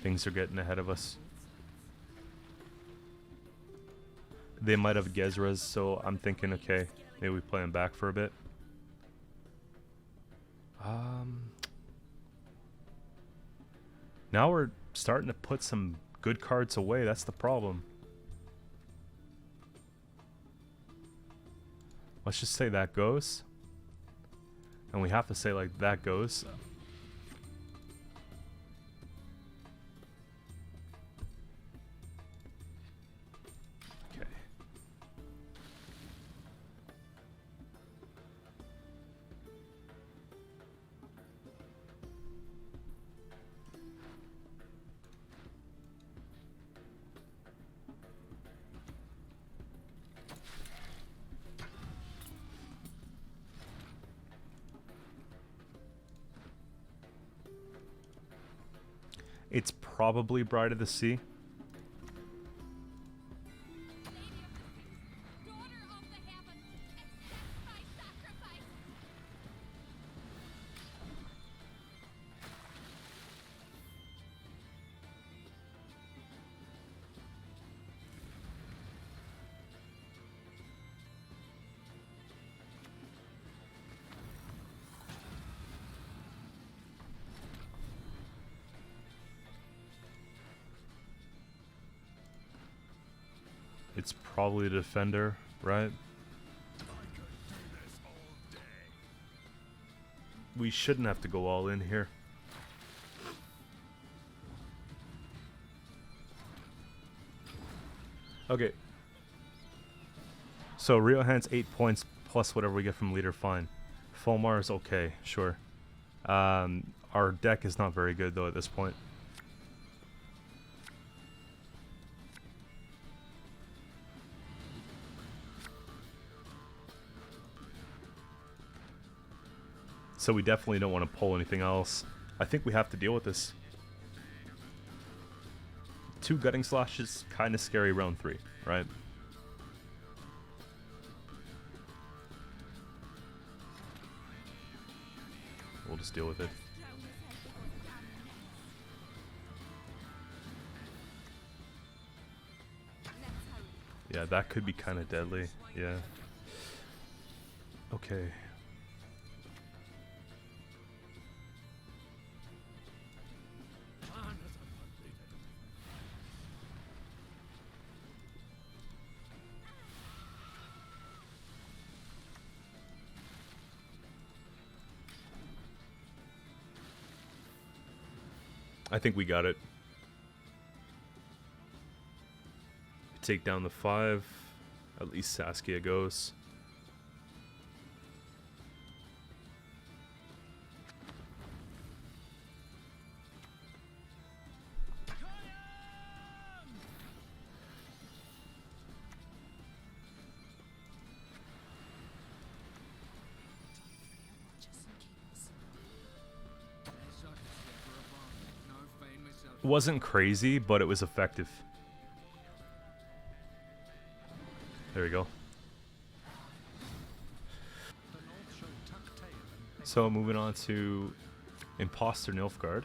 Things are getting ahead of us. They might have Gezras, so I'm thinking, okay, maybe we play him back for a bit. Now we're starting to put some good cards away. That's the problem. Let's just say that goes. And we have to say, like, that goes. Okay. It's probably Bride of the Sea. Daughter of the heavens, accept my sacrifice. It's probably the Defender, right? We shouldn't have to go all in here. Okay. So Rio Hand's 8 points plus whatever we get from leader, fine. Fulmar is okay, sure. Our deck is not very good though at this point. So we definitely don't want to pull anything else. I think we have to deal with this. 2 Gutting Slash is kind of scary round 3, right? We'll just deal with it. Yeah, that could be kind of deadly. Yeah. Okay. I think we got it. Take down the 5. At least Saskia goes. It wasn't crazy, but it was effective. There we go. So moving on to Imposter Nilfgaard.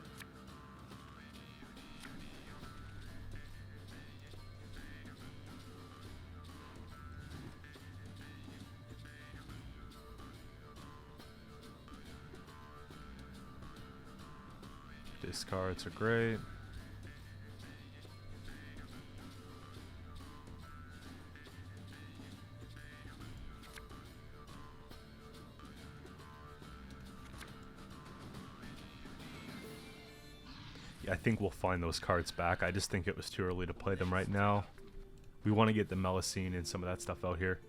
Discards are great. I think we'll find those cards back. I just think it was too early to play them right now. We want to get the Melusine and some of that stuff out here.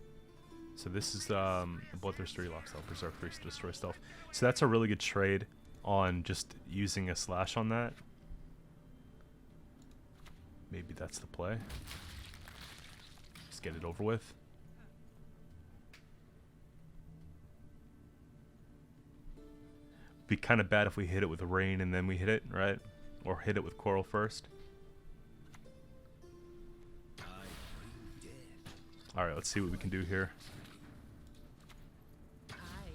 So this is Bloodthirster, Lock Stealth, Berserk Priest, Destroy Stealth. So that's a really good trade on just using a slash on that. Maybe that's the play. Just get it over with. Be kind of bad if we hit it with Rain and then we hit it, right? Or hit it with Coral first. Alright, let's see what we can do here. I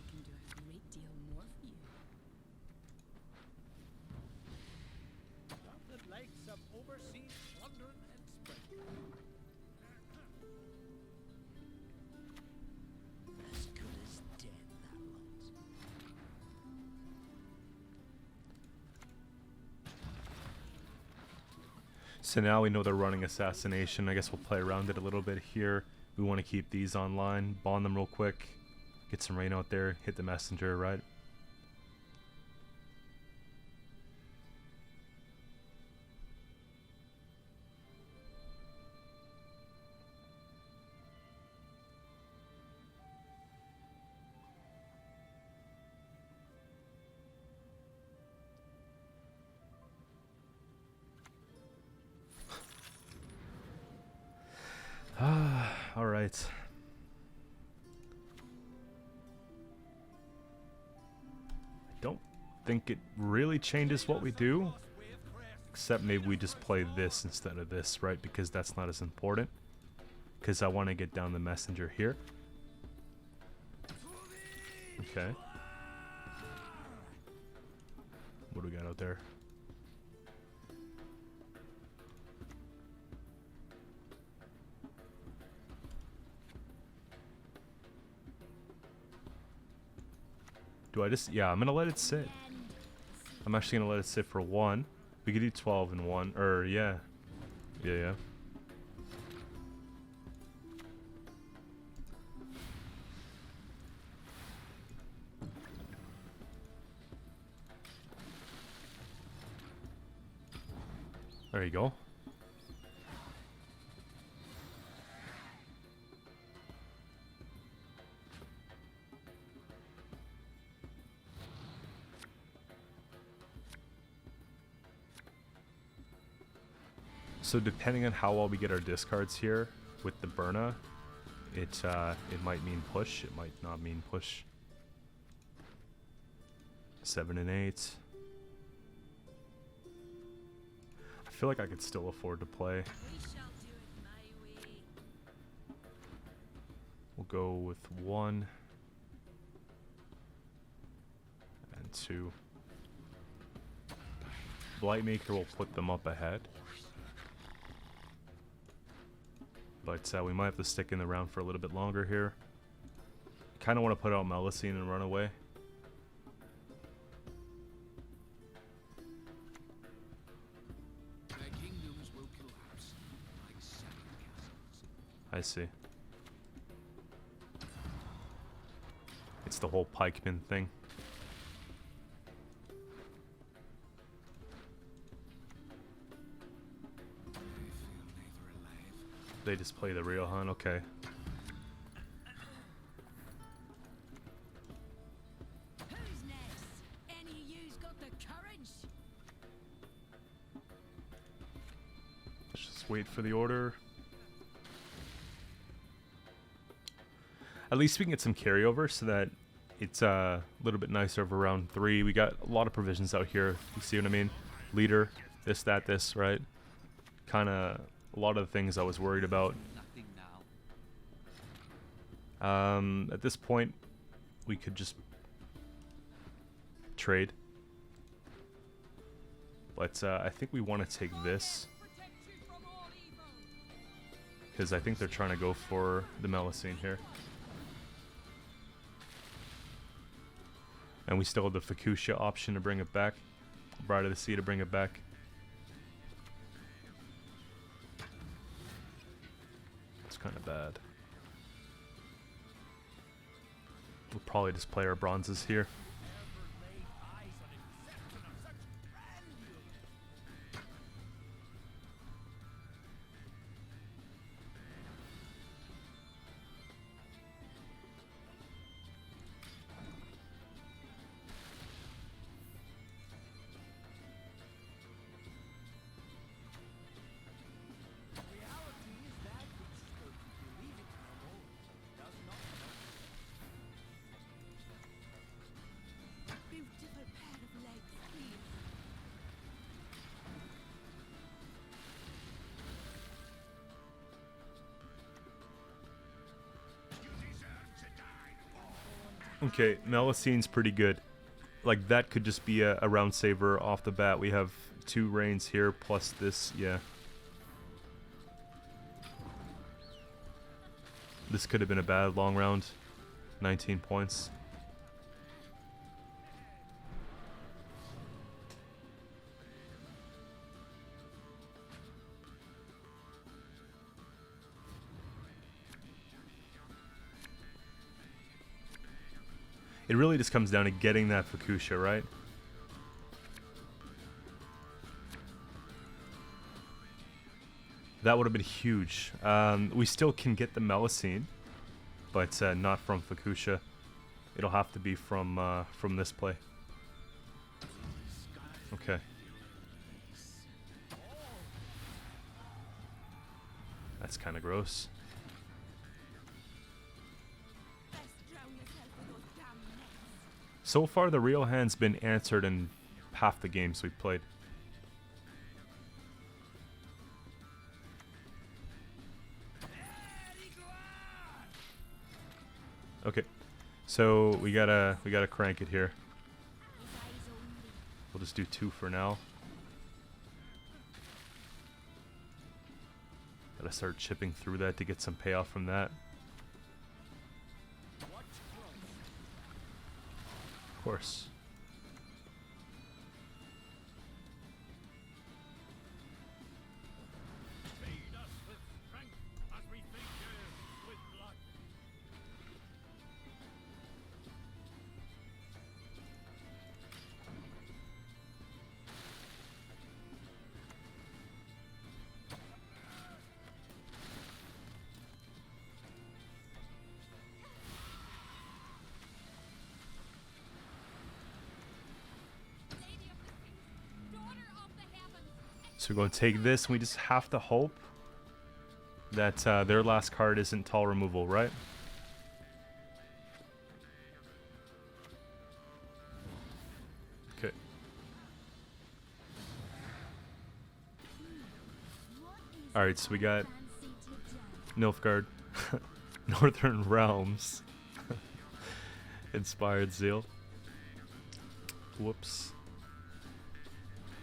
can do a great deal more for you. That likes of overseas plunder and spread. So now we know they're running assassination. I guess we'll play around it a little bit here. We want to keep these online, bond them real quick, get some rain out there, hit the messenger, right? All right. I don't think it really changes what we do, except maybe we just play this instead of this, right? Because that's not as important. Because I want to get down the messenger here. Okay. What do we got out there? Do I just... Yeah, I'm going to let it sit. I'm actually going to let it sit for 1. We could do 12 and 1. Or, yeah. Yeah. There you go. So depending on how well we get our discards here with the Burna, it might mean push, it might not mean push. 7 and 8. I feel like I could still afford to play. We'll go with 1 and 2. Blightmaker will put them up ahead. But we might have to stick in the round for a little bit longer here. Kind of want to put out Melusine and run away. Their kingdoms will collapse like sacked castles. I see. It's the whole pikeman thing. They just play the real hunt, okay. Who's next? Any of you's got the courage? Let's just wait for the order. At least we can get some carryover so that it's a little bit nicer for round 3. We got a lot of provisions out here. You see what I mean? Leader, this, that, this, right? Kind of a lot of the things I was worried about. Nothing now. At this point, we could just trade. But I think we want to take this. Because I think they're trying to go for the Melusine here. And we still have the Fuchsia option to bring it back. Bride of the Sea to bring it back. It's kind of bad. We'll probably just play our bronzes here. Okay, Melusine's pretty good. Like, that could just be a round saver off the bat. We have 2 rains here, plus this, yeah. This could have been a bad long round. 19 points. It really just comes down to getting that Fukusha, right? That would have been huge. We still can get the Melusine, but not from Fukusha. It'll have to be from this play. Okay. That's kind of gross. So far, the real hand's been answered in half the games we've played. Okay, so we gotta crank it here. We'll just do 2 for now. Gotta start chipping through that to get some payoff from that. Of course. So we're going to take this, and we just have to hope that their last card isn't tall removal, right? Okay. Alright, so we got Nilfgaard, Northern Realms, Inspired Zeal. Whoops.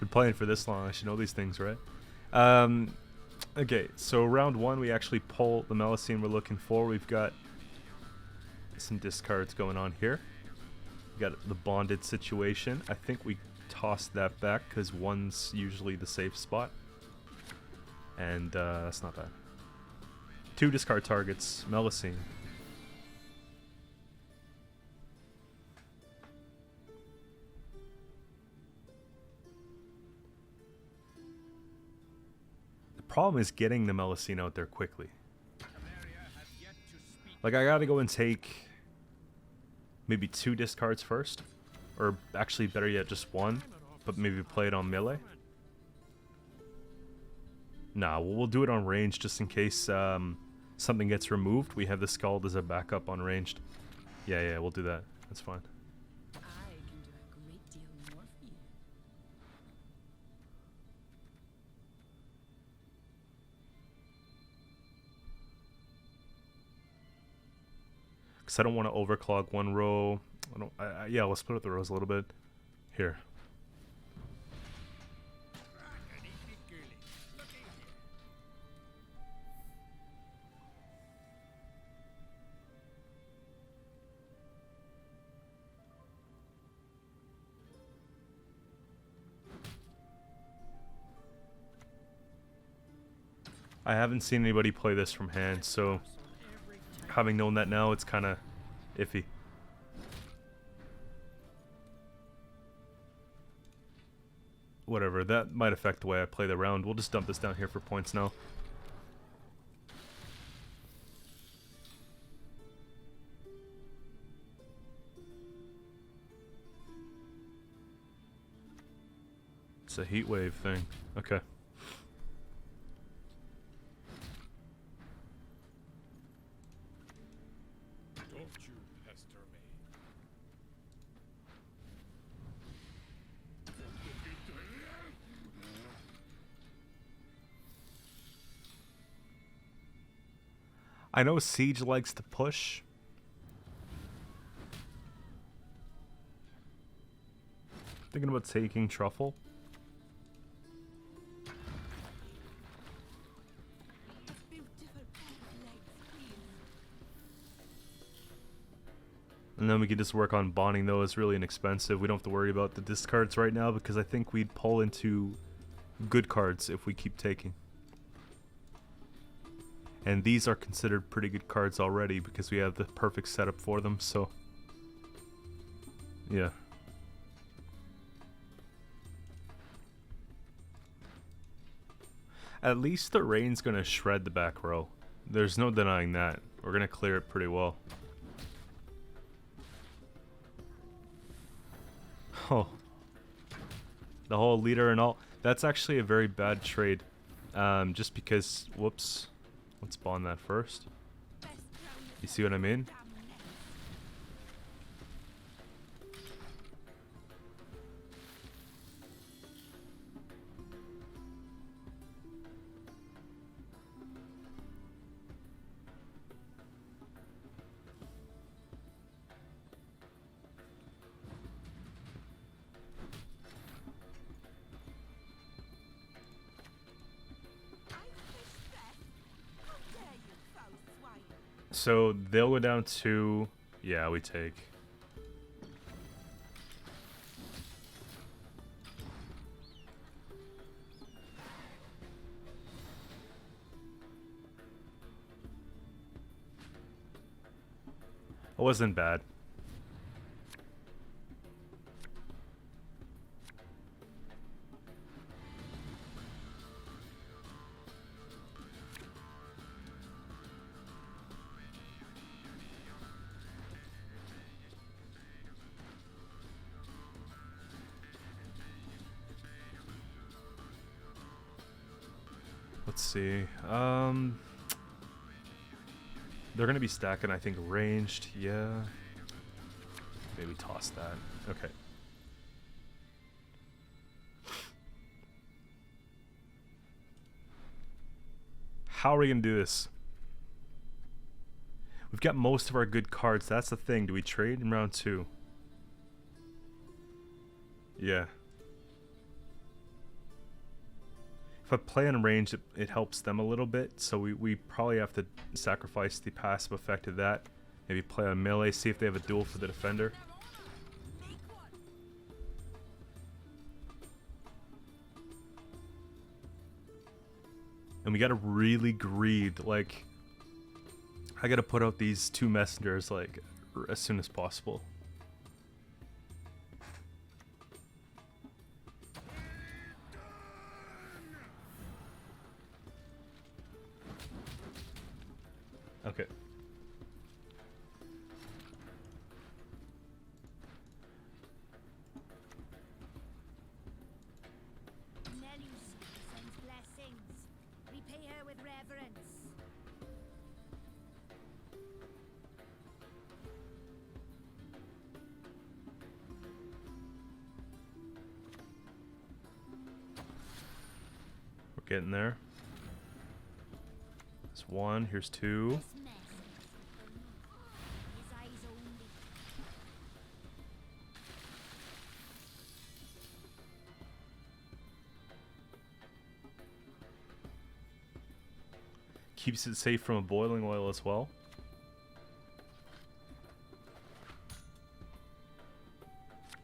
Been playing for this long, I should know these things, right? Okay, so round 1 we actually pull the Melusine we're looking for. We've got some discards going on here. We got the bonded situation. I think we tossed that back because 1's usually the safe spot. And that's not bad. 2 discard targets, Melusine. Problem is getting the Melusine out there quickly. Like, I gotta go and take maybe 2 discards first, or actually better yet just 1, but maybe play it on melee. Nah, we'll do it on range just in case something gets removed. We have the Skald as a backup on ranged. Yeah, we'll do that. That's fine. Because I don't want to overclog one row. Yeah, let's split up the rows a little bit. Here. I haven't seen anybody play this from hand, so having known that now, it's kind of iffy. Whatever, that might affect the way I play the round. We'll just dump this down here for points now. It's a heat wave thing. Okay. I know Siege likes to push. Thinking about taking Truffle. And then we can just work on bonding those. Really inexpensive. We don't have to worry about the discards right now because I think we'd pull into good cards if we keep taking. And these are considered pretty good cards already because we have the perfect setup for them, so Yeah. At least the rain's gonna shred the back row. There's no denying that. We're gonna clear it pretty well. Oh. The whole leader and all. That's actually a very bad trade. Just because, whoops. Let's spawn that first. You see what I mean? So they'll go down to, yeah, we take. It wasn't bad. Let's see. They're gonna be stacking, I think, ranged. Yeah. Maybe toss that. Okay. How are we gonna do this? We've got most of our good cards. That's the thing. Do we trade in round 2? Yeah. If I play on range, it helps them a little bit, so we probably have to sacrifice the passive effect of that. Maybe play on melee, see if they have a duel for the defender. And we gotta really greed, like, I gotta put out these 2 messengers, like, as soon as possible. Okay. Nelly's sends blessings. Repay her with reverence. We're getting there. There's 1, here's 2. This message for me. His eyes only. Keeps it safe from a boiling oil as well.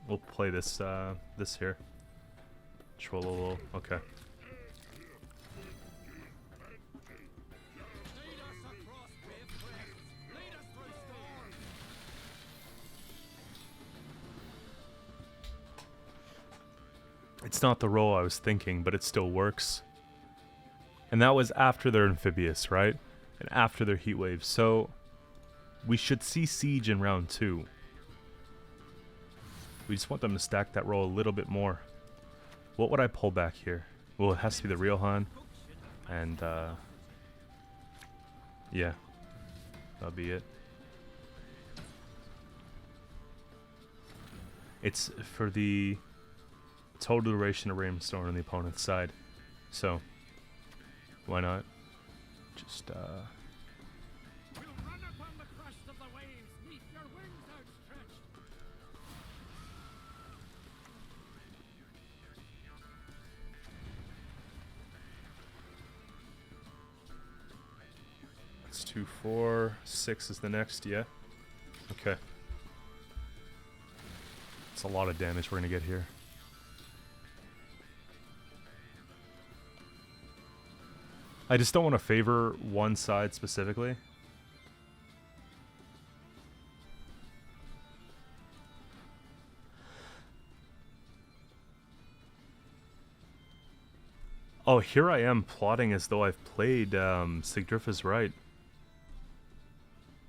We'll play this this here. Trollolo. Okay. Lead us across brave crests. Lead us through storm. It's not the role I was thinking, but it still works. And that was after their amphibious, right? And after their heat wave. So we should see siege in round 2. We just want them to stack that roll a little bit more. What would I pull back here? Well, it has to be the Riohan. And yeah. That'll be it. It's for the total duration of Rainstorm on the opponent's side. So why not? Just We'll run upon the crest of the waves, neath your wings outstretched. That's 2, 4, 6 is the next, yeah. Okay. It's a lot of damage we're gonna get here. I just don't want to favor one side specifically. Oh, here I am plotting as though I've played Sigdriff is Right.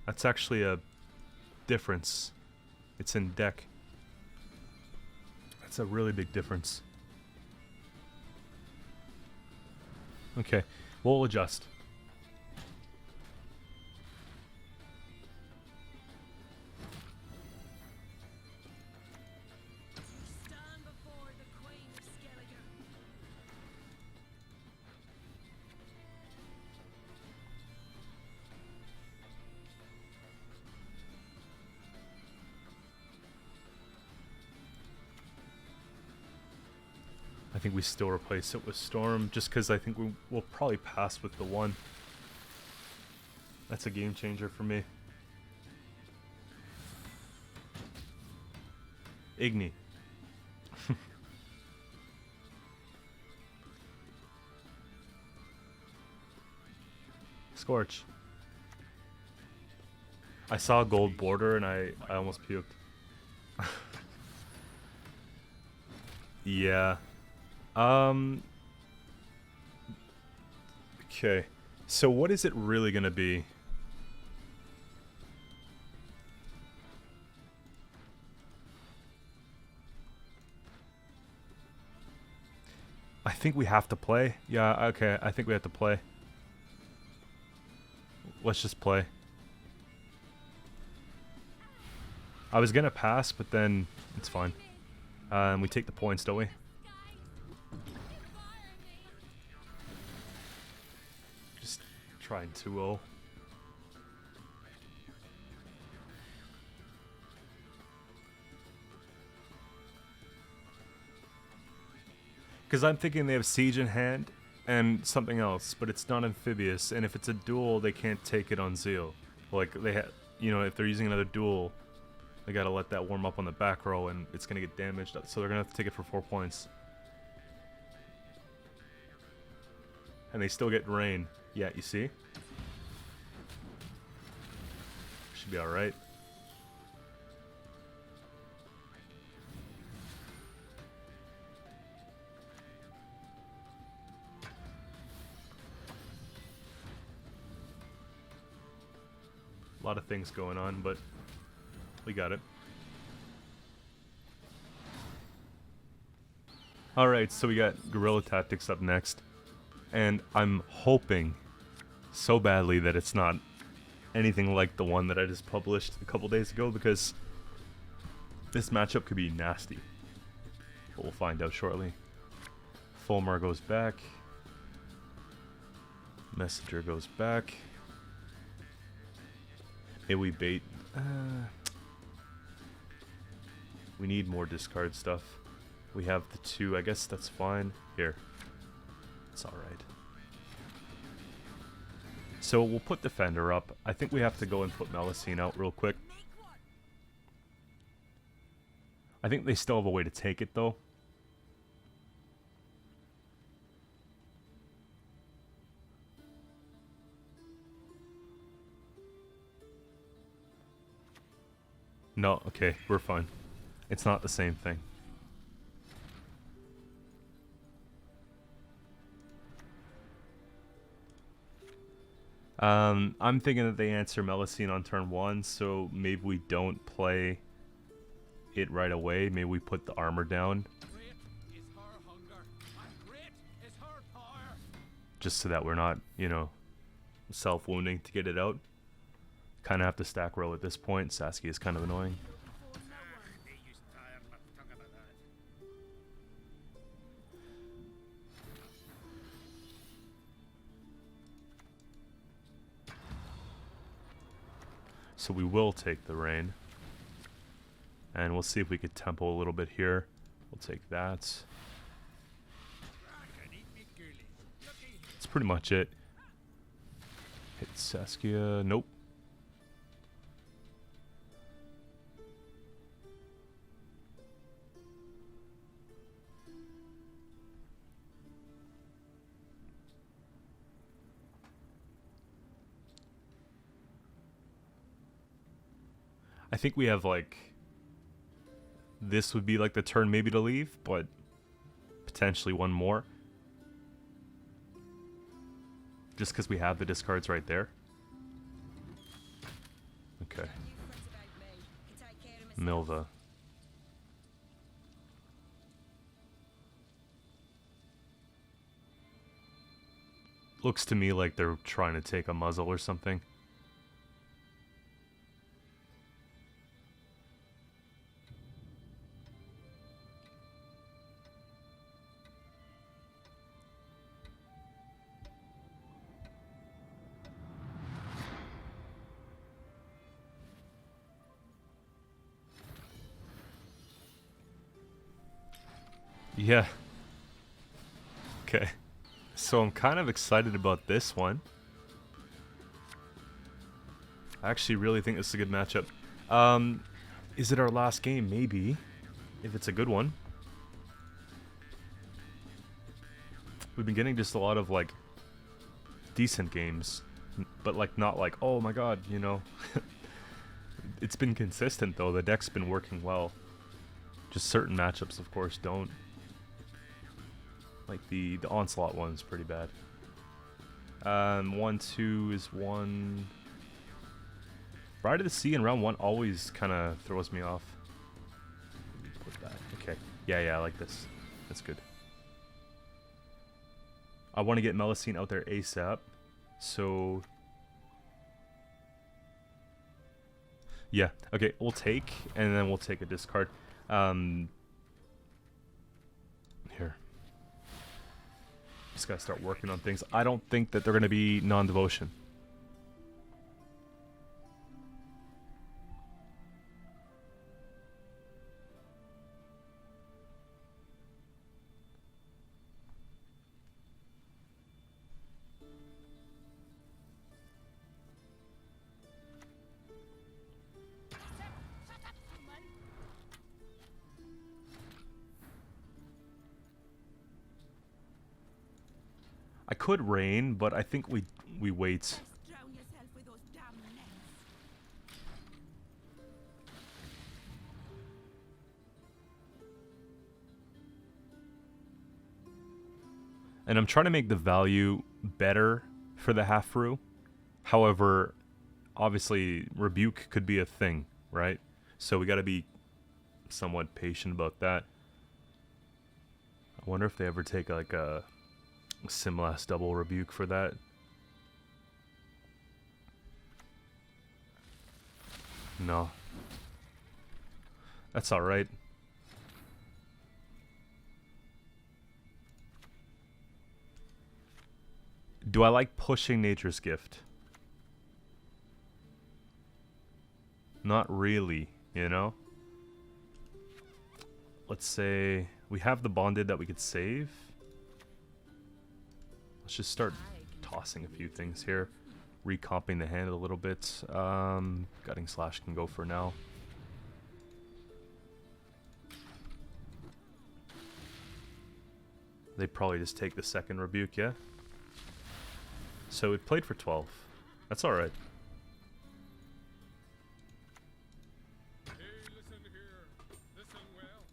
That's actually a difference. It's in deck. That's a really big difference. Okay, we'll adjust. Stand before the Queen of Skellige. I think we still replace it with Storm, just because I think we'll probably pass with the 1. That's a game changer for me. Igni. Scorch. I saw a gold border and I almost puked. Yeah. Okay. So what is it really gonna be? I think we have to play. Yeah, okay. I think we have to play. Let's just play. I was gonna pass, but then it's fine. We take the points, don't we? Just trying 2-0. Because I'm thinking they have Siege in hand and something else, but it's not amphibious, and if it's a duel, they can't take it on Zeal. Like, they you know, if they're using another duel, they gotta let that warm up on the back row, and it's gonna get damaged, so they're gonna have to take it for 4 points. And they still get Rain. Yeah, you see? Should be alright. A lot of things going on, but we got it. Alright, so we got Guerilla Tactics up next. And I'm hoping so badly that it's not anything like the one that I just published a couple days ago, because this matchup could be nasty. But we'll find out shortly. Fulmar goes back. Messenger goes back. Maybe we bait. We need more discard stuff. We have the 2. I guess that's fine. Here. It's alright. So we'll put Defender up. I think we have to go and put Melusine out real quick. I think they still have a way to take it, though. No, okay, we're fine. It's not the same thing. I'm thinking that they answer Melusine on turn 1, so maybe we don't play it right away. Maybe we put the armor down. Great is her hunger, and great is her power. Just so that we're not, you know, self-wounding to get it out. Kind of have to stack row at this point. Saskia is kind of annoying. So we will take the Rain. And we'll see if we could tempo a little bit here. We'll take that. That's pretty much it. Hit Saskia. Nope. I think we have, like, this would be like the turn maybe to leave, but potentially one more. just because we have the discards right there. Okay. Milva. Looks to me like they're trying to take a muzzle or something. Yeah. Okay. So I'm kind of excited about this one. I actually really think this is a good matchup. Is it our last game? Maybe. If it's a good one. We've been getting just a lot of, like, decent games. But, like, not like, oh my god, you know. It's been consistent, though. The deck's been working well. Just certain matchups, of course, don't. Like the Onslaught one's pretty bad. 1-2 is 1. Bride of the Sea in round 1 always kind of throws me off. Put that. Okay. Yeah, I like this. That's good. I want to get Melusine out there ASAP. So... yeah. Okay, we'll take, and then we'll take a discard. Here. Just gotta start working on things. I don't think that they're gonna be non-devotion. I could rain, but I think we wait. Drown yourself with those damn nets. And I'm trying to make the value better for the half-brew. However, obviously, rebuke could be a thing, right? So we gotta be somewhat patient about that. I wonder if they ever take like a Simlast double rebuke for that. No. That's alright. Do I like pushing Nature's Gift? Not really, you know? Let's say we have the bonded that we could save. Let's just start tossing a few things here. Recomping the hand a little bit. Gutting Slash can go for now. They probably just take the second rebuke, yeah? So we played for 12. That's alright. Hey, listen here. Listen well.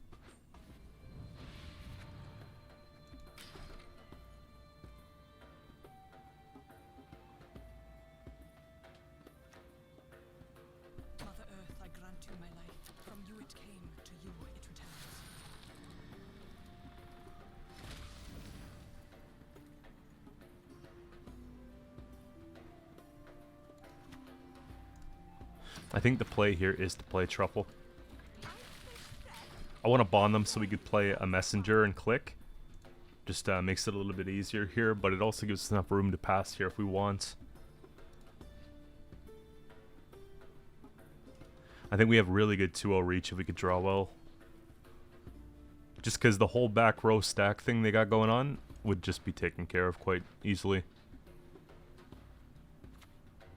Mother Earth, I grant you my life. From you it came, to you it returns. I think the play here is to play Truffle. I want to bond them so we could play a messenger and click. Just makes it a little bit easier here, but it also gives us enough room to pass here if we want. I think we have really good 2-0 reach if we could draw well. Just because the whole back row stack thing they got going on would just be taken care of quite easily.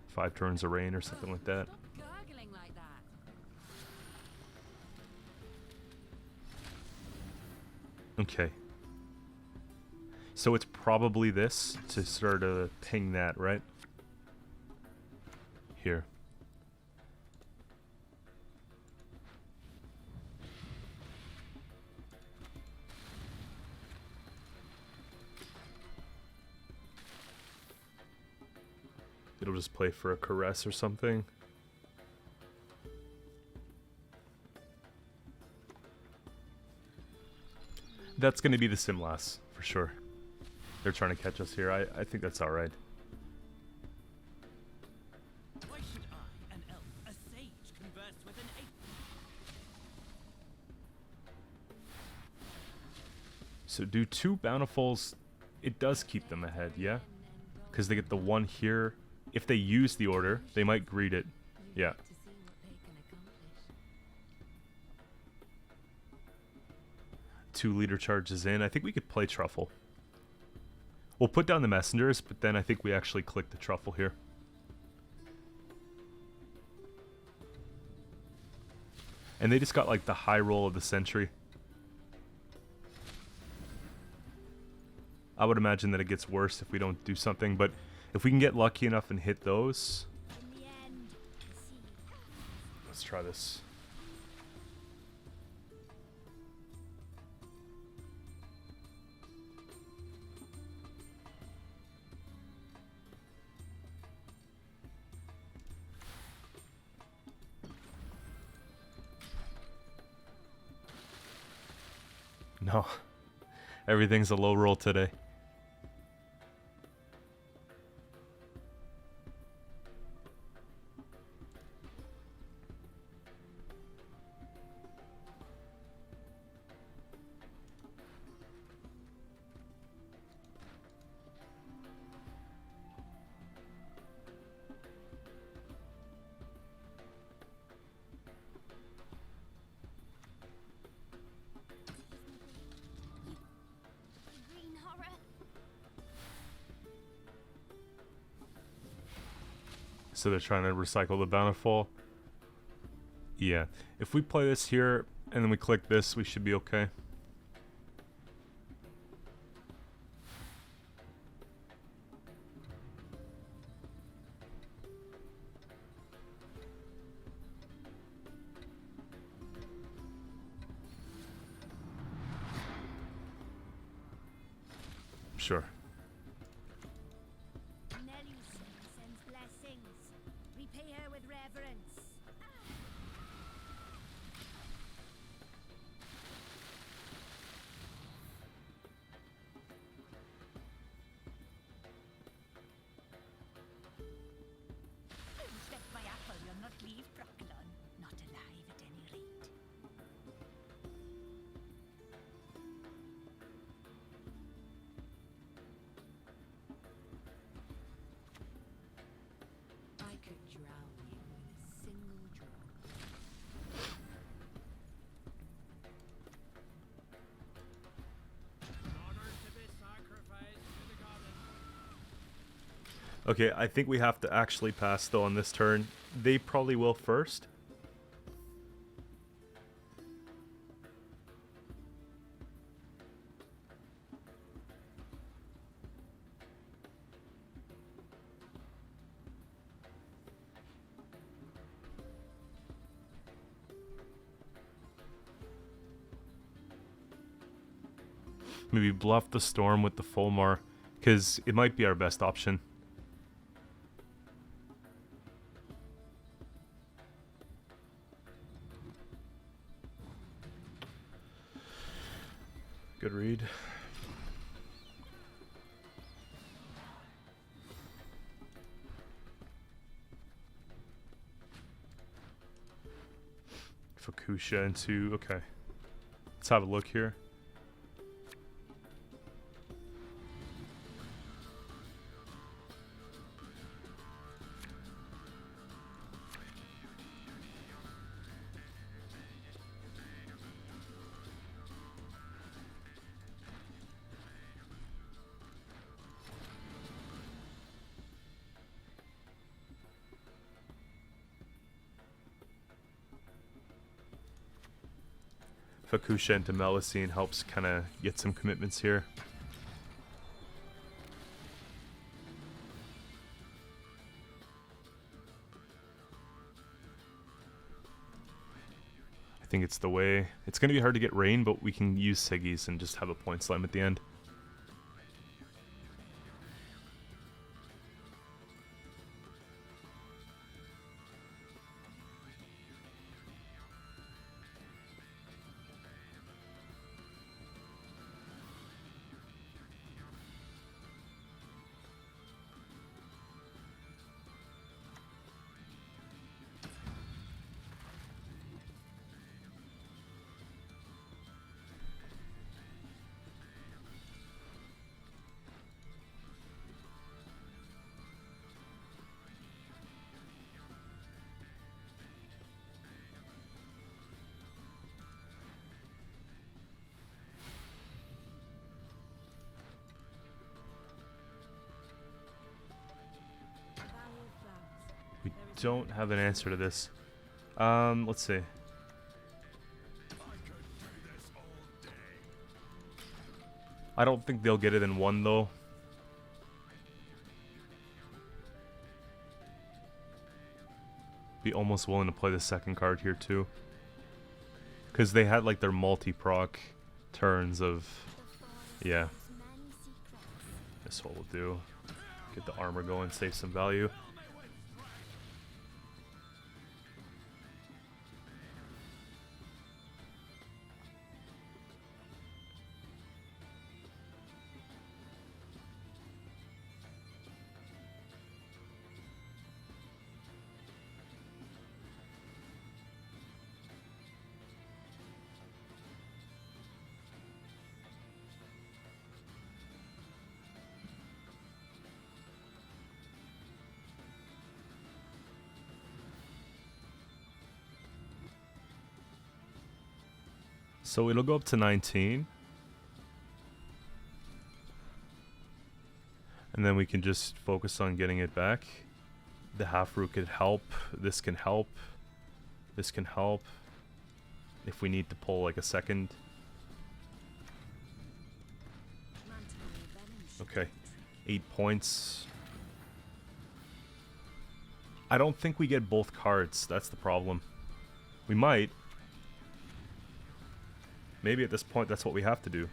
5 turns of rain or something like that. Stop gargling like that. Okay. So it's probably this to sort of ping that, right? Here. it'll just play for a caress or something. That's going to be the Simlas, for sure. They're trying to catch us here. I think that's alright. Why should I, an elf, a sage, converse with an ape? So do 2 Bountifuls, it does keep them ahead, yeah? Because they get the 1 here. If they use the order, they might greet it. Yeah. 2 leader charges in. I think we could play Truffle. We'll put down the messengers, but then I think we actually click the Truffle here. And they just got like the high roll of the sentry. I would imagine that it gets worse if we don't do something, but if we can get lucky enough and hit those... Let's try this. No. Everything's a low roll today. Green horror. So they're trying to recycle the Bountiful. Yeah. If we play this here, and then we click this, we should be okay. Sure. Nelly sends blessings. Repay her with reverence. Respect my apple, you'll not leave Brocklon. Not alive at any rate. I could drown you in a single drop. Honor to be sacrificed to the goddess. Okay, I think we have to actually pass though on this turn. They probably will first. Maybe bluff the storm with the Fulmar, because it might be our best option. Good read. Fukusha into... Okay. Let's have a look here. Fukusha into Melusine helps kind of get some commitments here. I think it's the way. It's going to be hard to get Rain, but we can use Siggy's and just have a point slam at the end. don't have an answer to this. Let's see. I don't think they'll get it in one though. Be almost willing to play the second card here too. Because they had like their multi-proc turns of... Yeah. This what we'll do. Get the armor going, save some value. So it'll go up to 19. And then we can just focus on getting it back. The half root could help. This can help. This can help. If we need to pull like a second. Okay. 8 points. I don't think we get both cards. That's the problem. We might. Maybe at this point that's what we have to do.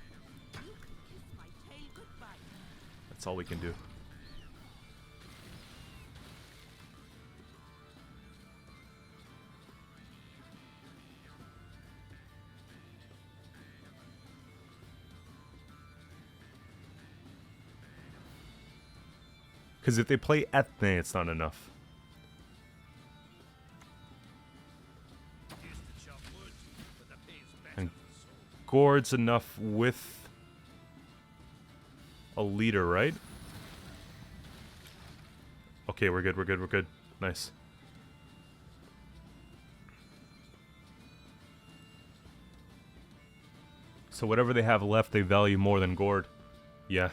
That's all we can do. Because if they play Ethne, it's not enough. And Gord's enough with a leader, right? Okay, we're good, we're good, we're good. Nice. So whatever they have left, they value more than Gord. Yeah.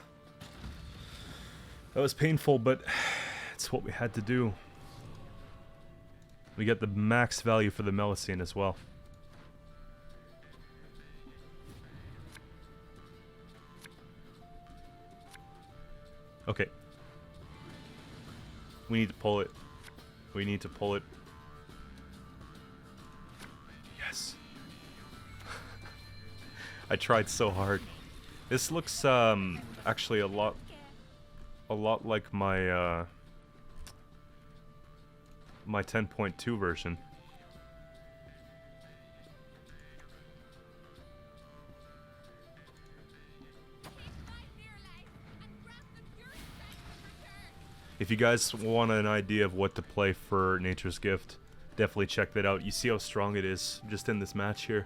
That was painful, but it's what we had to do. We get the max value for the Melusine as well. Okay. We need to pull it. We need to pull it. Yes. I tried so hard. This looks actually a lot like my my 10.2 version. If you guys want an idea of what to play for Nature's Gift, definitely check that out. You see how strong it is just in this match here.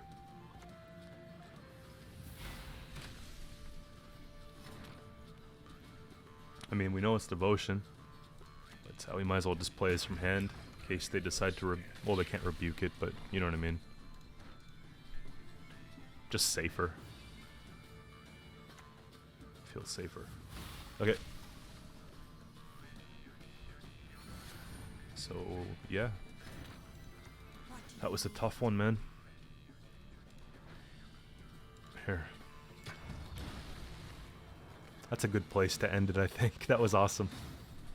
I mean, we know it's devotion, but we might as well just play this from hand in case they decide to well, they can't rebuke it, but you know what I mean. Just safer. Feels safer. Okay. So, yeah. That was a tough one, man. Here. That's a good place to end it, I think. That was awesome.